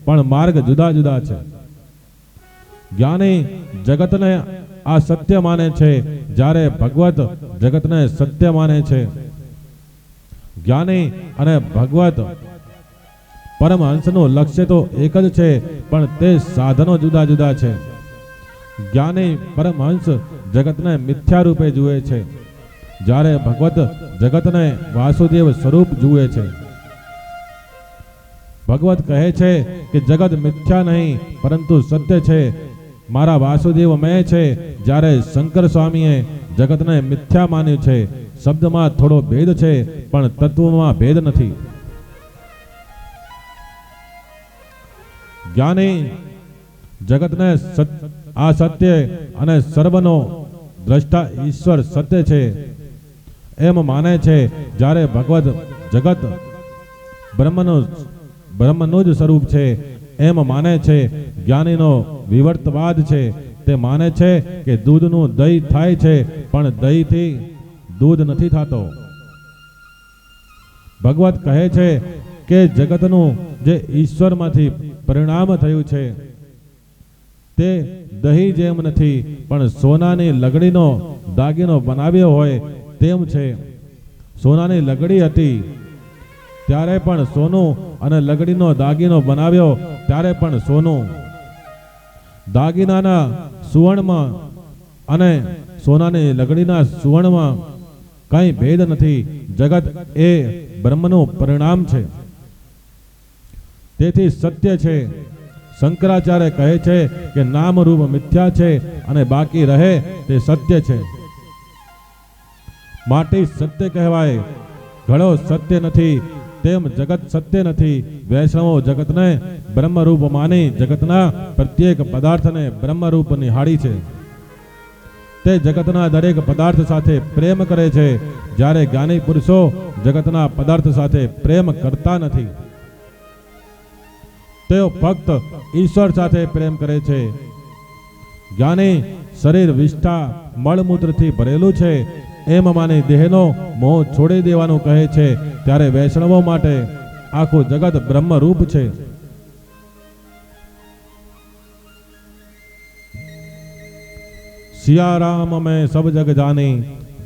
પણ માર્ગ જુદા જુદા છે. જ્ઞાની જગતને આ સત્ય માને છે, જ્યારે ભગવત જગતને સત્ય માને છે. જ્ઞાની અને ભગવત પરમહંસનું લક્ષ્ય તો એક જ છે, પણ તે સાધનો જુદા જુદા છે. જ્ઞાની પરમહંસ જગતને મિથ્યા રૂપે જુએ છે, જ્યારે ભગવત જગતને વાસુદેવ સ્વરૂપ જુએ છે. ભગવત કહે છે કે જગત મિથ્યા નહીં પરંતુ સત્ય છે, મારા વાસુદેવ મેં છે, જ્યારે શંકર સ્વામીએ જગતને મિથ્યા માન્યું છે. શબ્દમાં થોડો ભેદ છે, પણ તત્વમાં ભેદ નથી. જ્ઞાની જગતને આ સત્ય અને સર્વનો દ્રષ્ટા ઈશ્વર સત્ય છે એમ માને છે, જ્યારે ભગવત જગત બ્રહ્મનું જ સ્વરૂપ છે એમ માને છે. જ્ઞાનીનો વિવર્તવાદ છે, તે માને છે કે દૂધનું દહીં થાય છે, પણ દહીંથી દૂધ નથી થતો. ભગવત કહે છે કે જગતનું જે ઈશ્વરમાંથી પરિણામ થયું છે તે દહીં જેમ નથી, પણ સોનાની લગડીનો દાગીનો બનાવ્યો હોય તેમ છે. સોનાની લગડી હતી ત્યારે પણ સોનું, અને લગડીનો દાગીનો બનાવ્યો ત્યારે પણ સોનું. દાગીનાના સુવર્ણમાં અને સોનાની લગડીના સુવર્ણમાં કંઈ ભેદ નથી. જગત એ બ્રહ્મનું પરિણામ છે, તેથી સત્ય છે. શંકરાચાર્ય કહે છે કે નામ રૂપ મિથ્યા છે અને બાકી રહે તે સત્ય છે, માટે સત્ય કહેવાય. ઘડો સત્ય નથી તેમ જગત સત્ય નથી. વૈષ્ણવો જગતને બ્રહ્મરૂપ માની જગતના પ્રત્યેક પદાર્થને બ્રહ્મરૂપ નિહાળી છે. તે જગતના દરેક પદાર્થ સાથે પ્રેમ કરે છે, જ્યારે જ્ઞાની પુરુષો જગતના પદાર્થ સાથે પ્રેમ કરતા નથી. તેઓ ફક્ત ઈશ્વર સાથે પ્રેમ કરે છે. જ્ઞાની શરીર વિષ્ઠા મળમૂત્રથી ભરેલું છે એમ માની દેહનો મોહ છોડી દેવાનું કહે છે, ત્યારે વૈષ્ણવો માટે આખું જગત બ્રહ્મરૂપ છે. સિયા રામ મેં સબ જગ જાની,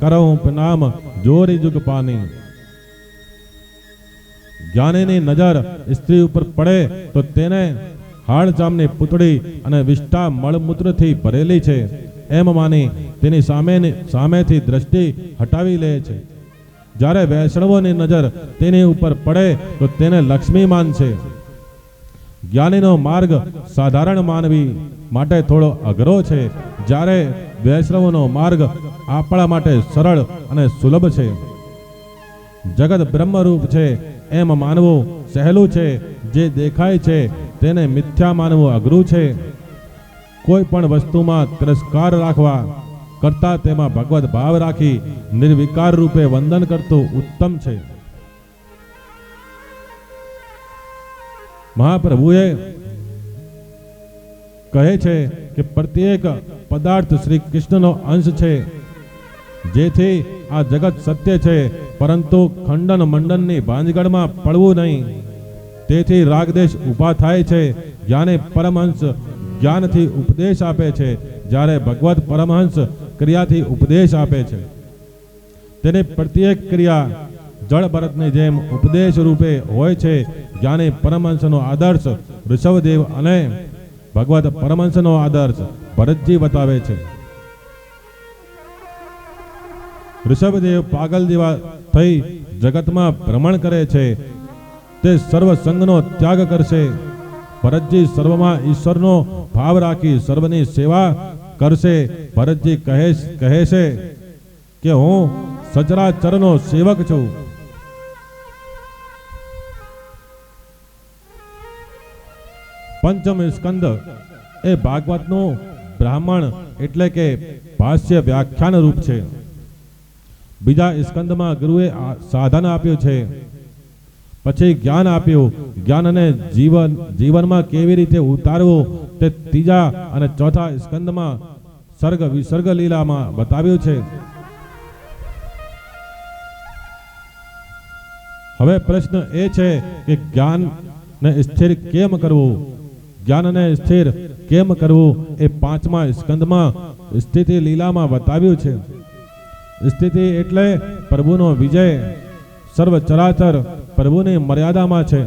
કરું પ્રણામ જોરી જુગ પાની. જ્ઞાનીની નજર સ્ત્રી ઉપર પડે તો તેને હાડચામની પૂતળી અને વિષ્ઠા મળમૂત્રથી ભરેલી છે એમ માની તેની સામેથી દ્રષ્ટિ હટાવી લે છે. જ્યારે વૈષ્ણવોની નજર તેની ઉપર પડે તો તેને લક્ષ્મી માનશે. જ્ઞાનીનો માર્ગ સાધારણ માનવી માટે થોડો અઘરો છે, જ્યારે વૈષ્ણવનો માર્ગ આપણા માટે સરળ અને સુલભ છે. જગત બ્રહ્મરૂપ છે એમ માનવું સહેલું છે, જે દેખાય છે તેને મિથ્યા માનવું અઘરું છે. કોઈ પણ વસ્તુમાં તિરસ્કાર રાખવા કરતા તેમાં ભગવત ભાવ રાખી નિર્વિકાર રૂપે વંદન કરતું ઉત્તમ છે. મહાપ્રભુએ કહે છે કે પ્રત્યેક પદાર્થ શ્રી કૃષ્ણનો અંશ છે, જેથી આ જગત સત્ય છે, પરંતુ ખંડન મંડનની ભાંજગડમાં પડવું નહીં. તેથી રાગદેશ ઊભા થાય છે. જ્ઞાને પરમહંસ જ્ઞાનથી ઉપદેશ આપે છે, જ્યારે ભગવત પરમહંસ ક્રિયાથી ઉપદેશ આપે છે. તેની પ્રત્યેક ક્રિયા જળ ભરતની જેમ ઉપદેશ રૂપે હોય છે. જ્ઞાને પરમહંસનો આદર્શ ઋષભદેવ અને ભગવત પરમહંસનો આદર્શ ભરતજી બતાવે છે. ઋષભદેવ પાગલ જેવા થઈ જગતમાં ભ્રમણ કરે છે, તે સર્વ સંગનો ત્યાગ કરશે. ભરતજી સર્વમાં ઈશ્વરનો ભાવ રાખી સર્વની સેવા કરશે. ભરતજી કહે છે કે હું સચરાચરનો સેવક છું. પંચમ સ્કંદ એ ભાગવતનું બ્રાહ્મણ એટલે કે ભાષ્ય વ્યાખ્યાન રૂપ છે. બીજા સ્કંદમાં ગુરુએ સાધન આપ્યું છે, પછી જ્ઞાન આપ્યું. જ્ઞાનને જીવનમાં કેવી રીતે ઉતારવું તે ત્રીજા અને ચોથા સ્કંદમાં સર્ગ વિસર્ગ લીલામાં બતાવ્યું છે. હવે પ્રશ્ન એ છે કે જ્ઞાનને સ્થિર કેમ કરવું? જ્ઞાનને સ્થિર કેમ કરવું એ 5મા સ્કંદમાં સ્થિતિ લીલામાં બતાવ્યું છે. સ્થિતિ એટલે પ્રભુનો વિજય, સર્વ ચરાચર પ્રભુની મર્યાદામાં છે.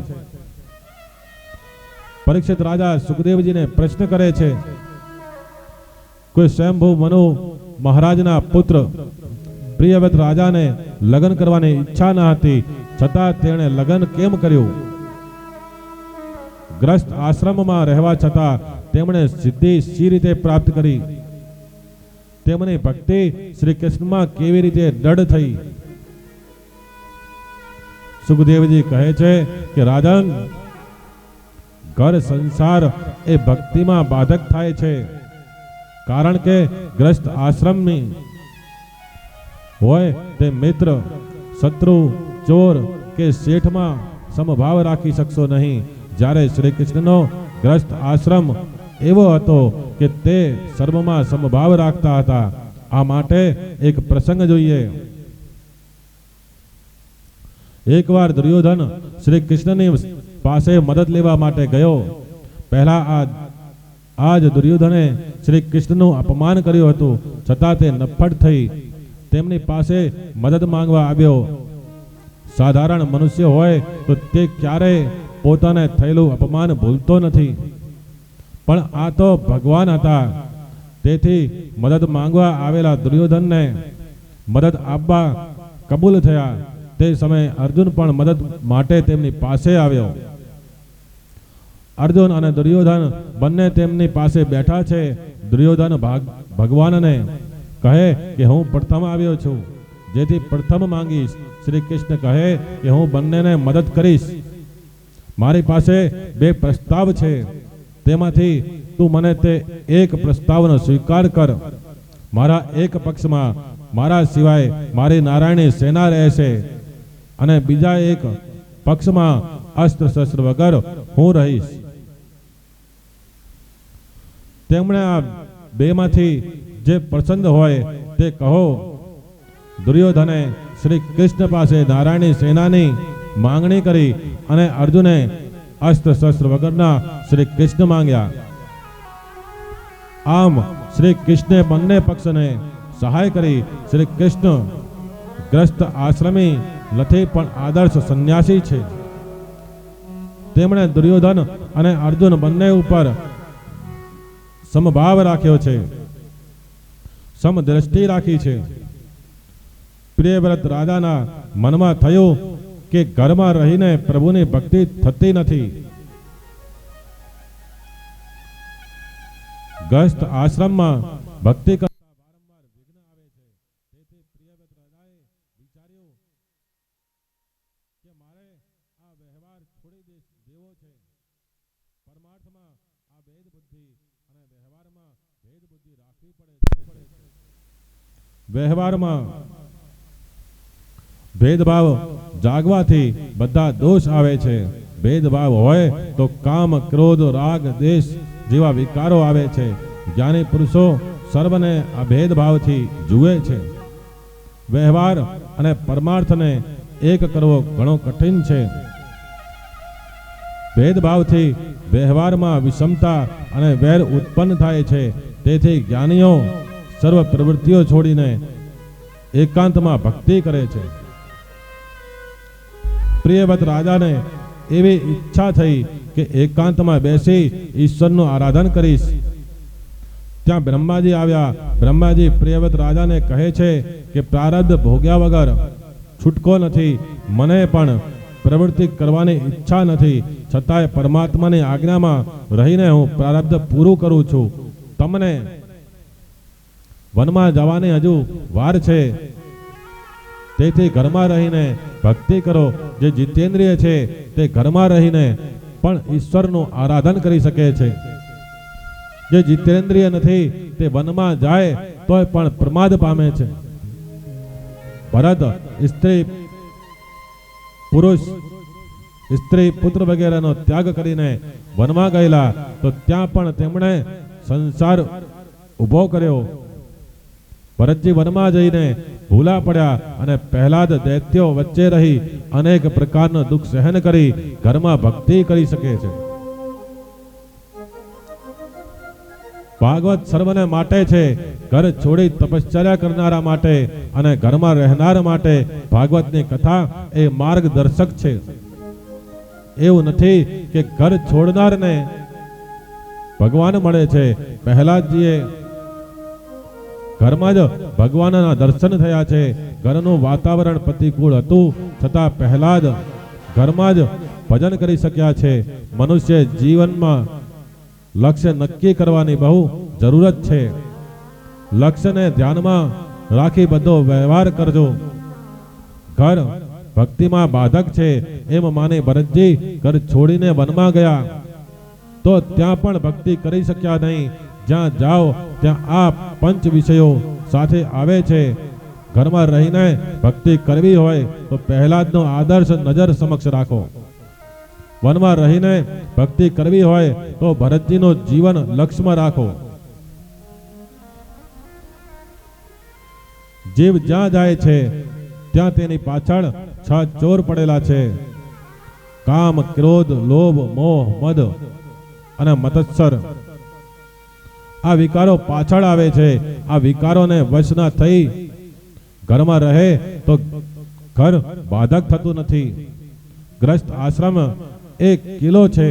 પરીક્ષિત રાજા સુખદેવજીને પ્રશ્ન કરે છે, કોઈ સ્વયંભૂ મનુ મહારાજના પુત્ર પ્રિયવ્રત રાજાને લગ્ન કરવાની ઈચ્છા ન હતી, છતાં તેણે લગ્ન કેમ કર્યું? ગ્રસ્ત આશ્રમમાં રહેવા છતાં તેમણે સિદ્ધિ સી રીતે પ્રાપ્ત કરી? તેમની ભક્તિ શ્રી કૃષ્ણમાં કેવી રીતે દૃઢ થઈ? સુખદેવજી કહે છે કે રાજન, ઘર સંસાર એ ભક્તિમાં બાધક થાય છે, કારણ કે ગ્રસ્ત આશ્રમની હોય તે મિત્ર, શત્રુ, ચોર કે શેઠમાં સમભાવ રાખી શકશો નહીં. જ્યારે શ્રી કૃષ્ણનો ગ્રસ્ત આશ્રમ એવો હતો કે તે સર્વમાં સમભાવ રાખતા હતા. આ માટે એક પ્રસંગ જોઈએ. એકવાર દુર્યોધન શ્રી કૃષ્ણની પાસે મદદ લેવા માટે ગયો. પહેલા આજ દુર્યોધને શ્રી કૃષ્ણનું અપમાન કર્યું હતું, છતાં તે નફ્ફટ થઈ તેમની પાસે મદદ માંગવા આવ્યો. સાધારણ મનુષ્ય હોય તો તે ક્યારેય પોતાને થયેલું અપમાન ભૂલતો નથી, પણ આ તો ભગવાન હતા. તેથી મદદ માંગવા આવેલા દુર્યોધનને મદદ આપવા કબૂલ થયા. તે સમયે અર્જુન પણ મદદ માટે તેમની પાસે આવ્યો. અર્જુન અને દુર્યોધન બંને તેમની પાસે બેઠા છે. દુર્યોધન ભગવાનને કહે કે હું પ્રથમ આવ્યો છું, જેથી પ્રથમ માંગીશ. શ્રી કૃષ્ણ કહે કે હું બંનેને મદદ કરીશ. મારી પાસે 2 પ્રસ્તાવ છે, તેમાંથી તું મને તે એક પ્રસ્તાવનો સ્વીકાર કર. મારા એક પક્ષમાં મારા સિવાય મારી નારાયણી સેના રહેશે, અને બીજા એક પક્ષમાં અસ્ત્ર શસ્ત્ર વગર હું રહીશ. તેમણે આ 2 માંથી જે પસંદ હોય તે કહો. દુર્યોધને શ્રી કૃષ્ણ પાસે નારાયણી સેનાની માંગણી કરી અને અર્જુને અસ્ત્ર શસ્ત્ર વગરના શ્રી કૃષ્ણ માંગ્યા. આમ શ્રી કૃષ્ણે બંને પક્ષને સહાય કરી. શ્રી કૃષ્ણ ગ્રસ્ત આશ્રમી નથી, પણ આદર્શ સંન્યાસી છે. તેમણે દુર્યોધન અને અર્જુન બંને ઉપર સમભાવ રાખ્યો છે, સમદ્રષ્ટિ રાખી છે. પ્રિયવ્રત રાજાના મનમાં થયું કે ઘરમાં રહીને પ્રભુની ભક્તિ થતી નથી. ગ્રસ્ત આશ્રમમાં ભક્તિ કરતા વારંવાર વિઘ્ન આવે છે. તેથી પ્રિયવ્રત રાજાએ વિચાર્યું કે મારે આ વ્યવહાર છોડી દેવો છે. પરમાર્થમાં આ ભેદ બુદ્ધિ અને વ્યવહારમાં ભેદ બુદ્ધિ રાખવી પડે છે. વ્યવહારમાં ભેદભાવ જાગવાથી બધા દોષ આવે છે. ભેદભાવ હોય તો કામ, ક્રોધ, રાગ, દેશ જેવા વિકારો આવે છે. જ્ઞાની પુરુષો સર્વને આ ભેદભાવથી જુએ છે. વ્યવહાર અને પરમાર્થને એક કરવો ઘણો કઠિન છે. ભેદભાવથી વ્યવહારમાં વિષમતા અને વેર ઉત્પન્ન થાય છે. તેથી જ્ઞાનીઓ સર્વ પ્રવૃત્તિઓ છોડીને એકાંતમાં ભક્તિ કરે છે. પ્રિયવ્રત રાજાને એવી ઈચ્છા થઈ કે એકાંતમાં બેસી ઈશ્વરનું આરાધન કરીશ. ત્યાં બ્રહ્માજી આવ્યા. બ્રહ્માજી પ્રિયવ્રત રાજાને કહે છે કે પ્રારબ્ધ ભોગ્યા વગર છૂટકો નથી. મને પણ પ્રવૃત્તિ કરવાની ઈચ્છા નથી, છતાંય પરમાત્માની આજ્ઞામાં રહીને હું પ્રારબ્ધ પૂરું કરું છું. તમને વનમાં જવાની હજુ વાર છે, તેથી ઘરમાં રહીને ભક્તિ કરો. જે જીતેન્દ્રિય છે તે ઘરમાં રહીને પણ ઈશ્વરનું આરાધન કરી શકે છે. જે જીતેન્દ્રિય નથી તે વનમાં જાય તોય પણ પ્રમાદ પામે છે. ભરત સ્ત્રી, પુરુષ, સ્ત્રી, પુત્ર વગેરેનો ત્યાગ કરીને વનમાં ગયેલા, તો ત્યાં પણ તેમણે સંસાર ઉભો કર્યો. ભરતજી વનમાં જઈને ભૂલા પડ્યા અને પહેલા જ દૈત્યો વચ્ચે રહી અનેક પ્રકારનું દુઃખ સહન કરી ઘરમાં ભક્તિ કરી શકે છે. ભાગવત સર્વને માટે છે, ઘર છોડી તપશ્ચર્યા કરનારા માટે અને ઘરમાં રહેનાર માટે ભાગવતની કથા એ માર્ગદર્શક છે. એવું નથી કે ઘર છોડનારને ભગવાન મળે છે. પ્રહલાદજીએ ઘરમાં જ ભગવાનના દર્શન થયા છે. ઘરનું વાતાવરણ પ્રતિકૂળ હતું છતાં પ્રહલાદ ઘરમાં જ ભજન કરી શક્યા છે. મનુષ્ય જીવનમાં લક્ષ્ય નક્કી કરવાની બહુ જરૂરત છે. લક્ષ્યને ધ્યાનમાં રાખી બધો વ્યવહાર કરજો. ઘર ભક્તિમાં બાધક છે એમ માની ભરતજી ઘર છોડીને વનમાં ગયા તો ત્યાં પણ ભક્તિ કરી શક્યા નહીં. જ્યાં જાઓ ત્યાં આ પંચ વિષયો સાથે આવે છે. ઘરમાં રહીને ભક્તિ કરવી હોય તો પ્રહલાદનો આદર્શ નજર સમક્ષ રાખો. વનમાં રહીને ભક્તિ કરવી હોય તો ભરતજીનું જીવન લક્ષ્યમાં રાખો. જીવ જ્યાં જાય છે ત્યાં તેની પાછળ 6 ચોર પડેલા છે: કામ, ક્રોધ, લોભ, મોહ, મદ અને મત્સર. આ વિકારો પાછળ આવે છે. આ વિકારોને વશના થઈ ઘરમાં રહે તો ઘર બાધક થતું નથી. ગ્રસ્ત આશ્રમ એક કિલ્લો છે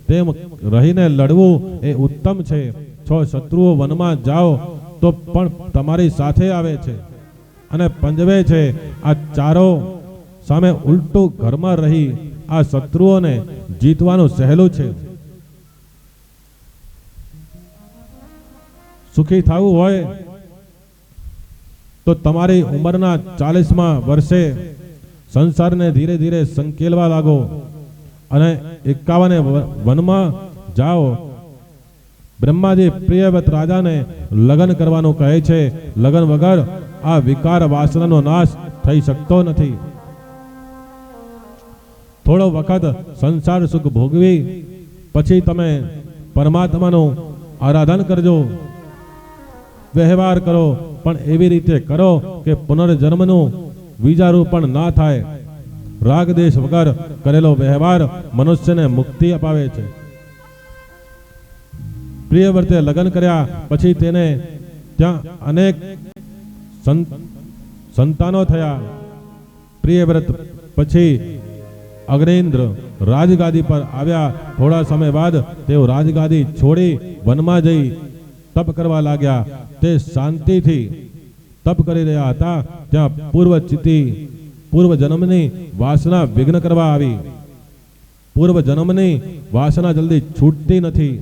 તેમ રહીને લડવું એ ઉત્તમ છે. 6 શત્રુઓ વનમાં જાઓ તો પણ તમારી સાથે આવે છે અને પંજવે છે. આ ચારો સામે ઉલટું ઘરમાં રહી આ શત્રુઓને જીતવાનું સહેલું છે. સુખી થવું હોય તો તમારી ઉંમરના 40મા વર્ષે સંસારને ધીરે ધીરે સંકેલવા લાગો અને 51 વનમાં જાઓ. બ્રહ્માજી પ્રિયવ્રત રાજાને લગ્ન કરવાનું કહે છે. લગ્ન વગર આ વિકાર વાસનાનો નાશ થઈ શકતો નથી. થોડો વખત સંસાર સુખ ભોગવી પછી તમે પરમાત્માનું આરાધન કરજો. વ્યવહાર કરો પણ એવી રીતે કરો કે પુનર્જન્મનું વિચારું ના થાય. રાગ દેશ વગર કરેલો વ્યવહાર મનુષ્યને મુક્તિ અપાવે છે. પ્રિયવ્રતે લગ્ન કર્યા પછી તેને ત્યાં અનેક સંતાનો થયા. પ્રિયવ્રત પછી અગ્નિન્દ્ર રાજગાદી પર આવ્યા. થોડા સમય બાદ તેઓ રાજગાદી છોડી વનમાં જઈ તપ કરવા લાગ્યા. તે શાંતિથી તપ કરી રહ્યા હતા ત્યાં પૂર્વ જન્મની વાસના વિઘ્ન કરવા આવી. પૂર્વ જન્મની વાસના જલ્દી છૂટતી નથી.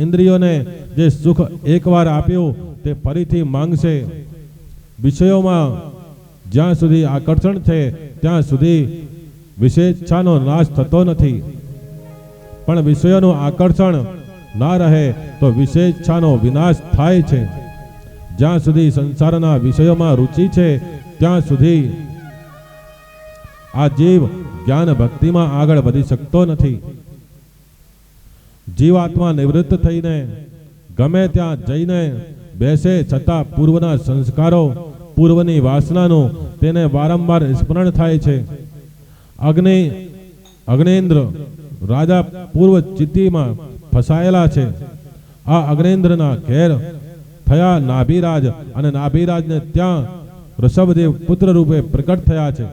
ઇન્દ્રિયોને જે સુખ એકવાર આપ્યું તે ફરીથી માંગશે. વિષયોમાં જ્યાં સુધી આકર્ષણ છે ત્યાં સુધી વિશેચ્છાનો નાશ થતો નથી. પણ વિષયોનું આકર્ષણ ના રહે તો વિશેચ્છાનો વિનાશ થાય છે. જ્યાં સુધી સંસારના વિષયોમાં રુચિ છે ત્યાં સુધી આ જીવ જ્ઞાન ભક્તિમાં આગળ વધી શકતો નથી. જીવાત્મા નિવૃત્ત થઈને ગમે ત્યાં જઈને બેસે છતાં પૂર્વના સંસ્કારો, પૂર્વની વાસનાનું તેને વારંવાર સ્મરણ થાય છે. અગ્નેન્દ્ર રાજા પૂર્વ ચિત્તીમાં ફસાયેલા છે. આ અગ્નેન્દ્રના ઘેર થયા નાભિરાજ અને નાભિરાજને ત્યાં ઋષભદેવ પુત્ર રૂપે પ્રકટ થયા છે.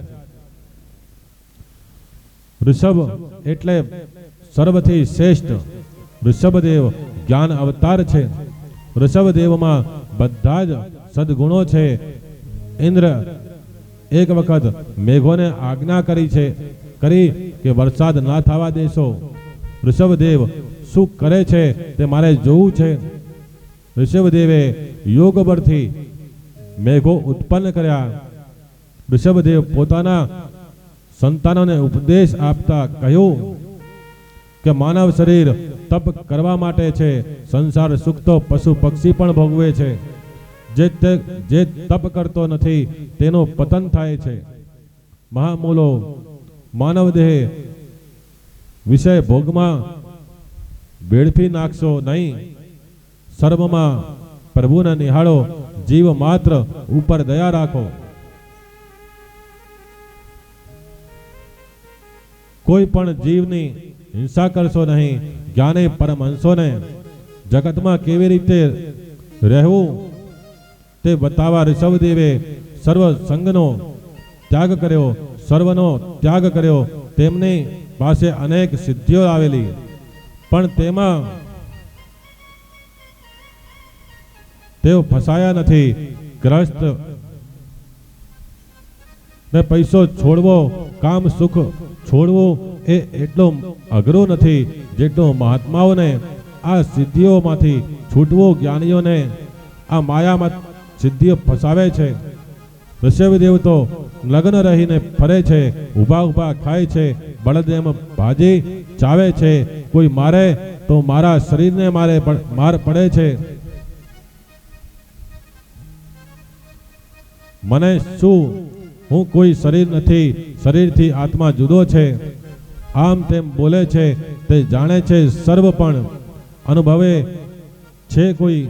ઋષભ એટલે સર્વથી શ્રેષ્ઠ. ઋષભદેવ જ્ઞાન અવતાર છે. ઋષભદેવમાં બધા જ સદગુણો છે. ઇન્દ્ર એક વખત મેઘોને આજ્ઞા કરી કે વરસાદ ના થવા દેશો. ઋષભદેવ શું કરે છે તે મારે જોવું છે. ઋષભદેવે યોગ બળથી મેઘો ઉત્પન્ન કર્યા. ઋષભદેવ પોતાના સંતાનોને ઉપદેશ આપતા કહ્યું કે માનવ શરીર તપ કરવા માટે છે. સંસાર સુખ તો પશુ પક્ષી પણ ભોગવે છે. જે તપ કરતો નથી તેનું પતન થાય છે. મહામૂલો માનવ દેહ વિષય ભોગમાં વેડફી નાખશો નહીં. સર્વમાં પ્રભુને નિહાળો. જીવ માત્ર ઉપર દયા રાખો. કોઈ પણ જીવની હિંસા કરશો નહીં. જ્ઞાની પરમહંસોને જગતમાં કેવી રીતે રહેવું તે બતાવવા ઋષભદેવે સર્વ સંગનો ત્યાગ કર્યો, સર્વનો ત્યાગ કર્યો. તેમની પાસે અનેક સિદ્ધિઓ આવેલી, પણ તેમાં તેઓ ફસાયા નથી. ગ્રસ્ત ને પૈસો છોડવો, કામ સુખ છોડવું એ એટલો અઘરો નથી જેટલો મહાત્માઓને આ સિદ્ધિઓમાંથી છૂટવું, જ્ઞાનીઓને આ માયામાં સિદ્ધિઓ ફસાવે છે. ઋષભદેવ તો લગ્ન રહીને ફરે છે, ઊભા ઊભા ખાય છે, બળદેવ ભાજી ચાવે છે. કોઈ મારે તો મારા શરીરને માર પડે છે. મને શું, હું કોઈ શરીર નથી, શરીરથી આત્મા જુદો છે. આમ તેમ બોલે છે. તે જાણે છે સર્વ પણ અનુભવે છે. કોઈ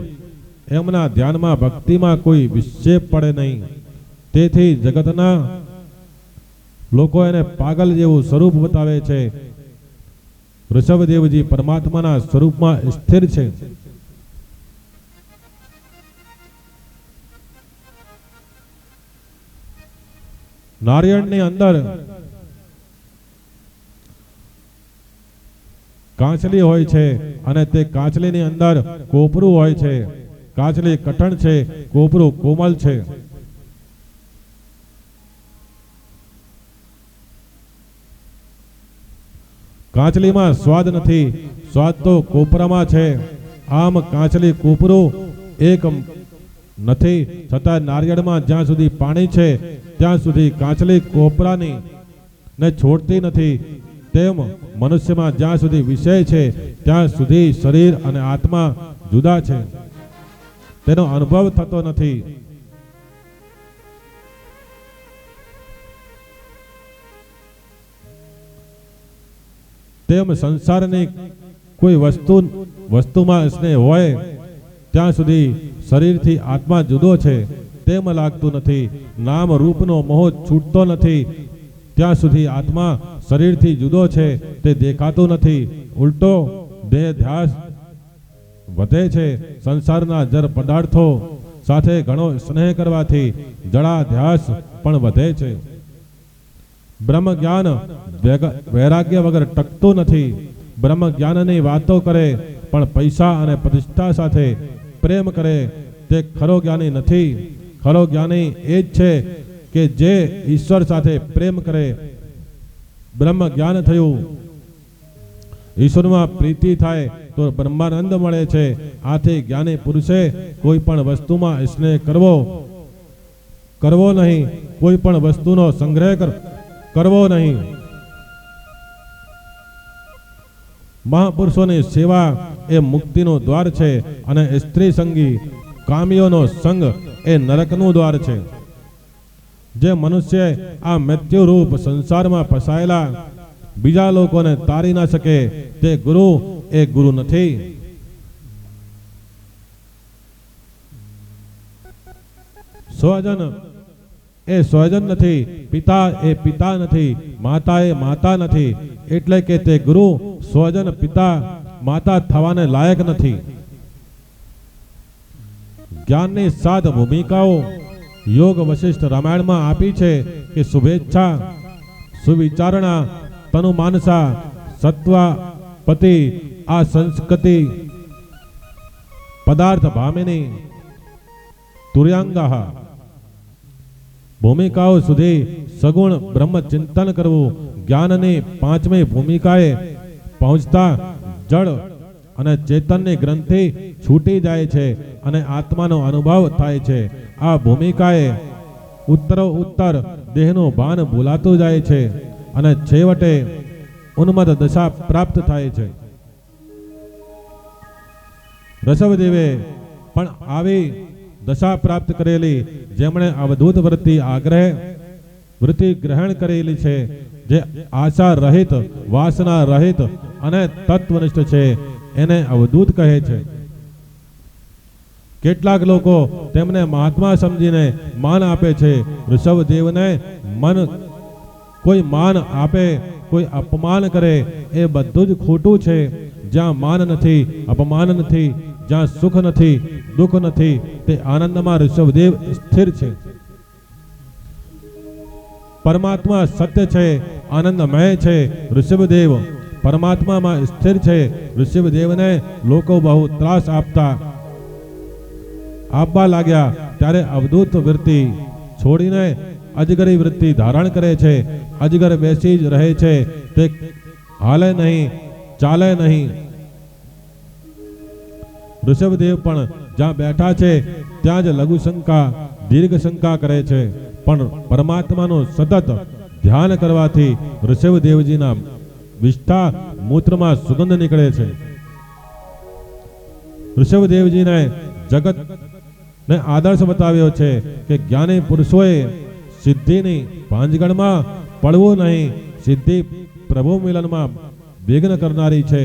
એમના ધ્યાનમાં ભક્તિમાં કોઈ વિક્ષેપ પડે નહીં. તેથી જગતના લોકો એને પાગલ જેવું સ્વરૂપ બતાવે છે. ઋષભદેવજી પરમાત્માના સ્વરૂપમાં સ્થિર છે. નારિયેળની અંદર કાચલી હોય છે અને તે કાચલીની અંદર કોપરું હોય છે. કાચલી કઠણ છે, કોપરું કોમલ છે. કાચલીમાં સ્વાદ નથી, સ્વાદ તો કોપરામાં છે. આમ કાચલી કોપરું એક નથી, છતાં નારિયેળમાં જ્યાં સુધી પાણી છે ત્યાં સુધી કાચલી કોપરાની ને છોડતી નથી. તેમ મનુષ્યમાં જ્યાં સુધી વિષય છે ત્યાં સુધી શરીર અને આત્મા જુદા છે, તેનો અનુભવ થતો નથી. તેમ સંસારની કોઈ વસ્તુમાં સ્નેહ હોય ત્યાં સુધી શરીરથી આત્મા જુદો છે તેમ લાગતું નથી. નામ રૂપનો મોહ છૂટતો નથી ત્યાં સુધી આત્મા શરીરથી જુદો છે તે દેખાતું નથી. ઉલટો દેહ ધ્યાસ વધે છે. સંસારના જર પદાર્થો સાથે ઘણો સ્નેહ કરવાથી જડા ધ્યાસ પણ વધે છે. બ્રહ્મ જ્ઞાન વૈરાગ્ય વગર ટકતું નથી. બ્રહ્મ જ્ઞાનની વાતો કરે પણ પૈસા અને પ્રતિષ્ઠા સાથે પ્રેમ કરે તે ખરો જ્ઞાની નથી. ખરો જ્ઞાની એ જ છે કે જે ઈશ્વર સાથે પ્રેમ કરે. બ્રહ્મ જ્ઞાન થયું, ઈશ્વરમાં પ્રીતિ થાય તો બ્રહ્માનંદ મળે છે. આથી જ્ઞાની પુરુષે કોઈ પણ વસ્તુમાં સ્નેહ કરવો નહીં, કોઈ પણ વસ્તુનો સંગ્રહ કરવો નહીં. મહાપુરુષોની સેવા એ મુક્તિનું દ્વાર છે અને સ્ત્રી સંગી કામીઓનો સંગ એ નરકનું દ્વાર છે. જે મનુષ્ય આ મૃત્યુ રૂપ સંસારમાં ફસાયેલા બીજા લોકોને તારી ના શકે તે ગુરુ એ ગુરુ નથી. સ્વજન એ સ્વજન નથી, પિતા એ પિતા નથી, માતા એ માતા નથી. એટલે કે તે ગુરુ સ્વજન પિતા માતા થવાને લાયક નથી. જ્ઞાનની 7 ભૂમિકાઓ યોગ વશિષ્ઠ રામાયણમાં આપી છે કે શુભેચ્છા, સુવિચારણા, તનુમાનસા, સત્વા, પતિ, આ સંસ્કૃતિ, પદાર્થ ભામિની, તુર્યાંગા. ભૂમિકાઓ સુધી સગુણ બ્રહ્મ ચિંતન કરવું. જ્ઞાનની 5મી ભૂમિકાએ પહોંચતા જળ અને ચેતનની ગ્રંથિ છૂટી જાય છે અને આત્માનો અનુભવ થાય છે. આ ભૂમિકાએ ઉત્તર દેહનું ભાન ભૂલાતું જાય છે અને છેવટે ઉન્મત્ત દશા પ્રાપ્ત થાય છે. ઋષભદેવે પણ આવી દશા પ્રાપ્ત કરેલી, જેમણે અવધૂત વૃત્તિ ગ્રહણ કરેલી છે, જે આશા રહિત, વાસના રહિત અને તત્વનિષ્ઠ છે, એને અવધૂત કહે છે. કેટલાક લોકો તેમને મહાત્મા સમજીને માન આપે છે. ઋષભદેવને કોઈ માન આપે, કોઈ અપમાન કરે એ બધું જ ખોટું છે. જ્યાં માન નથી, અપમાન નથી જ્યાં સુખ નથી, દુઃખ નથી, તે આનંદમાં ઋષભદેવ સ્થિર છે. પરમાત્મા સત્ય છે, આનંદમય છે. ઋષભદેવ પરમાત્મામાં સ્થિર છે. ઋષભદેવને લોકો બહુ ત્રાસ આપવા લાગ્યા ત્યારે અવધૂત વૃત્તિ છોડીને અજગરી વૃત્તિ ધારણ કરે છે. અજગર બેસી જ રહે છે, તે હાલે નહીં, ચાલે નહીં. ઋષભદેવ પણ જ્યાં બેઠા છે ત્યાં જ લઘુ શંકા, દીર્ઘ શંકા કરે છે. પણ પરમાત્માનું સતત ધ્યાન કરવાથી ઋષભદેવજીના વિષ્ઠા મૂત્રમાં સુગંધ નીકળે છે. ઋષભદેવજીને જગત ને આદર્શ બતાવ્યો છે કે જ્ઞાની પુરુષોએ સિદ્ધિની ભાંજગણમાં પડવું નહીં. સિદ્ધિ પ્રભુ મિલનમાં વિઘ્ન કરનારી છે.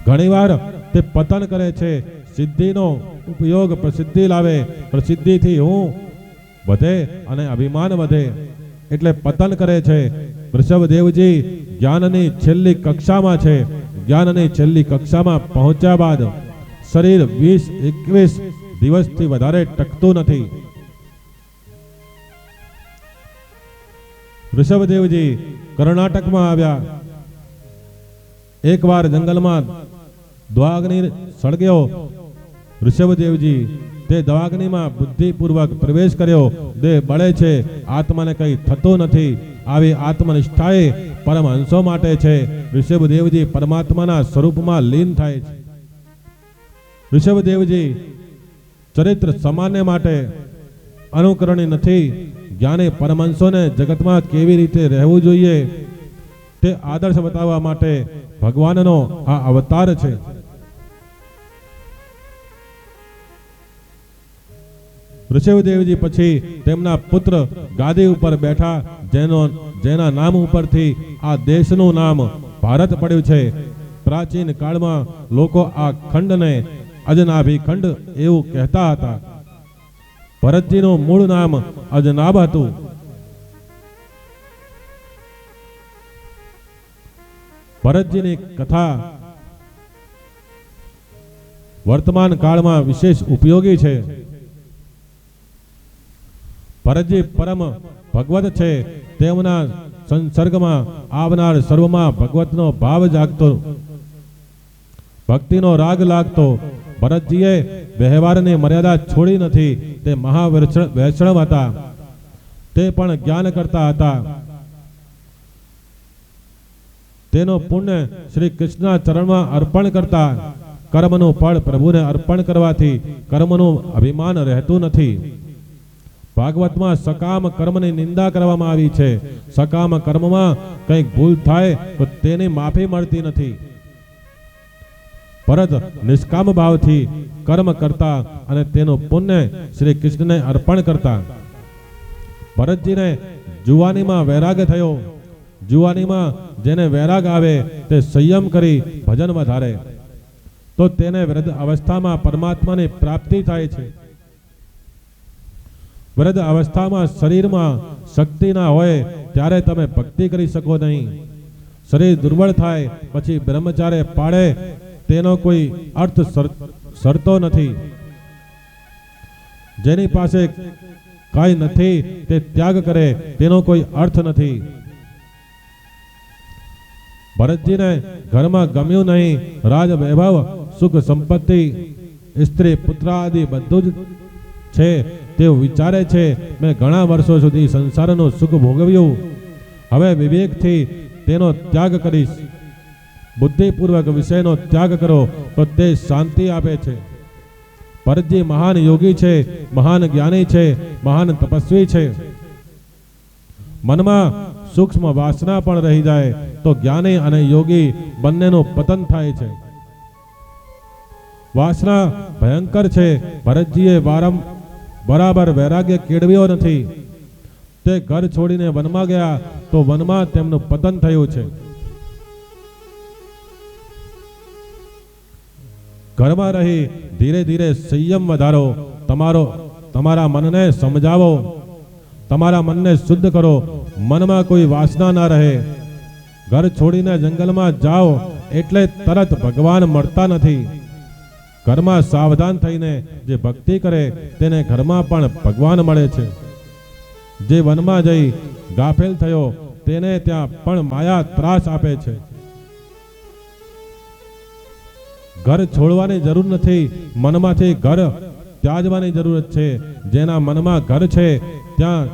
ઘણીવાર તે પતન કરે છે. સિદ્ધિનો ઉપયોગ પ્રસિદ્ધિ લાવે, પ્રસિદ્ધિથી હું વધે અને અભિમાન વધે એટલે પતન કરે છે. ઋષભદેવજી જ્ઞાનની છેલ્લી કક્ષામાં છે. જ્ઞાનની છેલ્લી કક્ષામાં પહોંચ્યા બાદ શરીર 20-21 દિવસથી વધારે ટકતું નથી. ઋષભદેવજી કર્ણાટકમાં આવ્યા. એકવાર જંગલમાં દ્વાગ્નિ સળગ્યો. ઋષભદેવજી તે દ્વાગ્નિમાં બુદ્ધિપૂર્વક પ્રવેશ કર્યો. દેહ બળે છે, આત્માને કંઈ થતું નથી. આવી આત્મનિષ્ઠાએ પરમહંસો માટે છે. ઋષભદેવજી પરમાત્માના સ્વરૂપમાં લીન થાય છે. ઋષભદેવજી ચરિત્ર સામાન્ય માટે અનુકરણી નથી. જ્ઞાની પરમહંસોને જગતમાં કેવી રીતે રહેવું જોઈએ તે આદર્શ બતાવવા માટે ભગવાનનો આ અવતાર છે. ઋષભદેવજી પછી તેમના પુત્ર ગાદી ઉપર બેઠા, જેના નામ ઉપરથી આ દેશનું નામ ભારત પડ્યું છે. પ્રાચીન કાળમાં લોકો આ ખંડને અજનાભી ખંડ એવું કહેતા હતા. ભરતજીનું મૂળ નામ અજનાબ હતું. ભરતજીની કથા વર્તમાન કાળમાં વિશેષ ઉપયોગી છે. ભરતજી પરમ ભગવત છે. તેમના સંસર્ગમાં આવનાર સર્વમાં ભગવતનો ભાવ જાગતો, ભક્તિનો રાગ લાગતો. ભરતજીએ વ્યવહારની મર્યાદા છોડી નથી. તે મહાવૈષ્ણવ હતા. તે પણ જ્ઞાન કરતા હતા. તેનો પુણ્ય શ્રી કૃષ્ણના ચરણમાં અર્પણ કરતા. કર્મનું ફળ પ્રભુને અર્પણ કરવાથી કર્મનું અભિમાન રહેતું નથી. ભાગવતમાં સકામ કર્મની નિંદા કરવામાં આવી છે. સકામ કર્મમાં કંઈક ભૂલ થાય તો તેની માફી મળતી નથી. ભરત નિષ્કામ ભાવથી કર્મ કરતા અને તેનું પુણ્ય શ્રી કૃષ્ણને અર્પણ કરતા. ભરતજીને જુવાનીમાં વૈરાગ થયો. જુવાનીમાં જેને વૈરાગ આવે તે સંયમ કરી ભજન વધારે તો તેને વૃદ્ધ અવસ્થામાં પરમાત્માની પ્રાપ્તિ થાય છે. વૃદ્ધ અવસ્થામાં શરીરમાં શક્તિ ના હોય ત્યારે તમે ભક્તિ કરી શકો નહીં. શરીર દુર્બળ થાય પછી બ્રહ્મચાર્ય પાળે તેનો કોઈ અર્થ સરતો નથી. જેની પાસે કાંઈ નથી તે ત્યાગ કરે તેનો કોઈ અર્થ નથી. ભરતજીને ઘરમાં ગમ્યું નહીં. રાજ વૈભવ, સુખ સંપત્તિ, સ્ત્રી પુત્ર આદિ બધું જ છે. તેઓ વિચારે છે મેં ઘણા વર્ષો સુધી સંસારનું સુખ ભોગવ્યું, હવે વિવેકથી તેનો ત્યાગ કરીશ. બુદ્ધિપૂર્વક વિષયનો ત્યાગ કરો તો તે શાંતિ આપે છે. ભરતજી મહાન યોગી છે, મહાન જ્ઞાની છે, મહાન તપસ્વી છે. મનમાં સૂક્ષ્મ વાસના પણ રહી જાય તો જ્ઞાની અને યોગી બંનેનું પતન થાય છે. વાસના ભયંકર છે. ભરતજીએ બરાબર વૈરાગ્ય કેળવ્યો નથી. તે ઘર છોડીને વનમાં ગયા તો વનમાં તેમનું પતન થયું છે. ઘરમાં રહી ધીરે ધીરે સંયમ વધારો. તમારા મનને સમજાવો. તમારા મનને શુદ્ધ કરો. મનમાં કોઈ વાસના ના રહે. ઘર છોડીને જંગલમાં જાઓ એટલે તરત ભગવાન મળતા નથી. ઘરમાં સાવધાન થઈને જે ભક્તિ કરે તેને ઘરમાં પણ ભગવાન મળે છે. જે વનમાં જઈ ગાફેલ થયો તેને ત્યાં પણ માયા ત્રાસ આપે છે. ઘર છોડવાની જરૂર નથી, મનમાંથી ઘર ત્યાજવાની જરૂરત છે. જેના મનમાં ઘર છે ત્યાં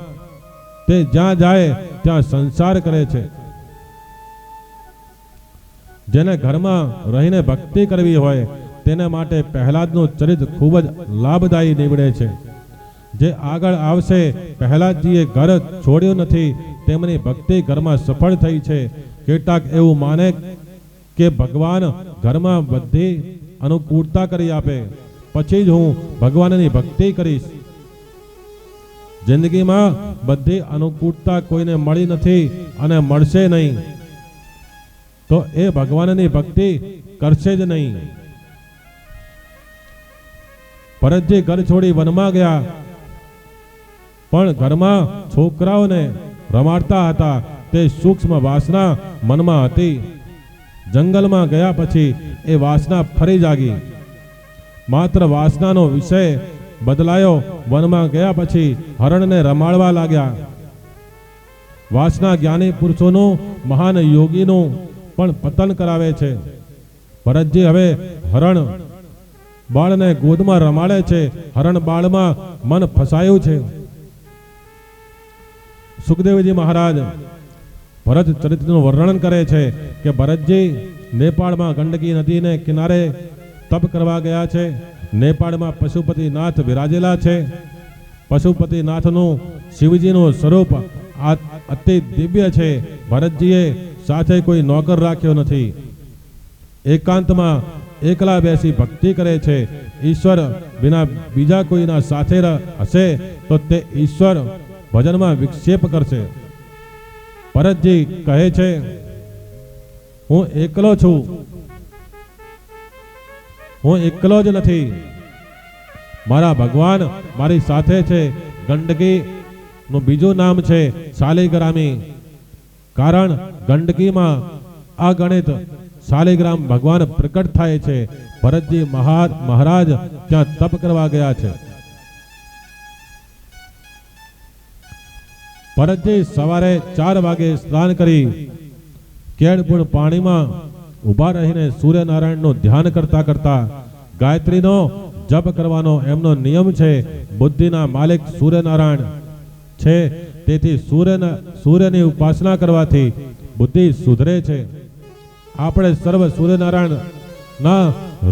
તે જ્યાં જાય ત્યાં સંસાર કરે છે. જેને ઘરમાં રહીને ભક્તિ કરવી હોય તેને માટે પ્રહલાદનું ચરિત્ર ખૂબ જ લાભદાયી નીવડે છે. જે આગળ આવશે, પ્રહલાદજીએ ઘર છોડ્યું નથી, તેમની ભક્તિ ઘરમાં સફળ થઈ છે. કેટલાક એવું માને કે ભગવાન ઘરમાં બધી અનુકૂળતા કરી આપે, પછી જ હું ભગવાનની ભક્તિ કરીશ. જિંદગીમાં બધી અનુકૂળતા કોઈને મળી નથી અને મળશે નહીં, તો એ ભગવાનની ભક્તિ કરશે જ નહીં. ભરતજી ઘર છોડી વનમાં ગયા, પણ ઘરમાં છોકરાઓને રમાડતા હતા તે સૂક્ષ્મ વાસના મનમાં હતી. જંગલમાં ગયા પછી એ વાસના ફરી જાગી. માત્ર વાસનાનો વિષય બદલાયો. વનમાં ગયા પછી હરણને રમાડવા લાગ્યા. વાસના જ્ઞાની પુરુષોનું, મહાન યોગીનું પણ પતન કરાવે છે. ભરતજી હવે હરણ બાળને ગોદમાં રમાડે છે. હરણ બાળમાં મન ફસાયું છે. સુખદેવજી મહારાજ ભરત ચરિત્રનું વર્ણન કરે છે કે ભરતજી નેપાળમાં ગંડકી નદીને કિનારે તપ કરવા ગયા છે. નેપાળમાં પશુપતિનાથ વિરાજેલા છે. પશુપતિનાથનું શિવજીનું સ્વરૂપ અતિ દિવ્ય છે. ભરતજીએ સાથે કોઈ નોકર રાખ્યો નથી. એકાંતમાં એકલા બેસી ભક્તિ કરે છે. ઈશ્વર વિના બીજા કોઈના સાથે હશે તો તે ઈશ્વર ભજનમાં વિક્ષેપ કરશે. ભરતજી કહે છે, હું એકલો છું, હું એકલો જ નથી, મારા ભગવાન મારી સાથે છે. ગંડકી નું બીજું નામ છે શાલિગ્રામી, કારણ ગંડકીમાં અગણિત શાલિગ્રામ ભગવાન પ્રકટ થાય છે. ભરતજી મહારાજ ત્યાં તપ કરવા ગયા છે. ભરતજી સવારે 4 વાગે સ્નાન કરી કેળપૂર્ણ પાણીમાં ઉભા રહીને સૂર્યનારાયણનું ધ્યાન કરતા કરતા ગાયત્રીનો જપ કરવાનો એમનો નિયમ છે. બુદ્ધિના માલિક સૂર્યનારાયણ છે, તેથી સૂર્યની ઉપાસના કરવાથી બુદ્ધિ સુધરે છે. આપણે સર્વ સૂર્યનારાયણ ના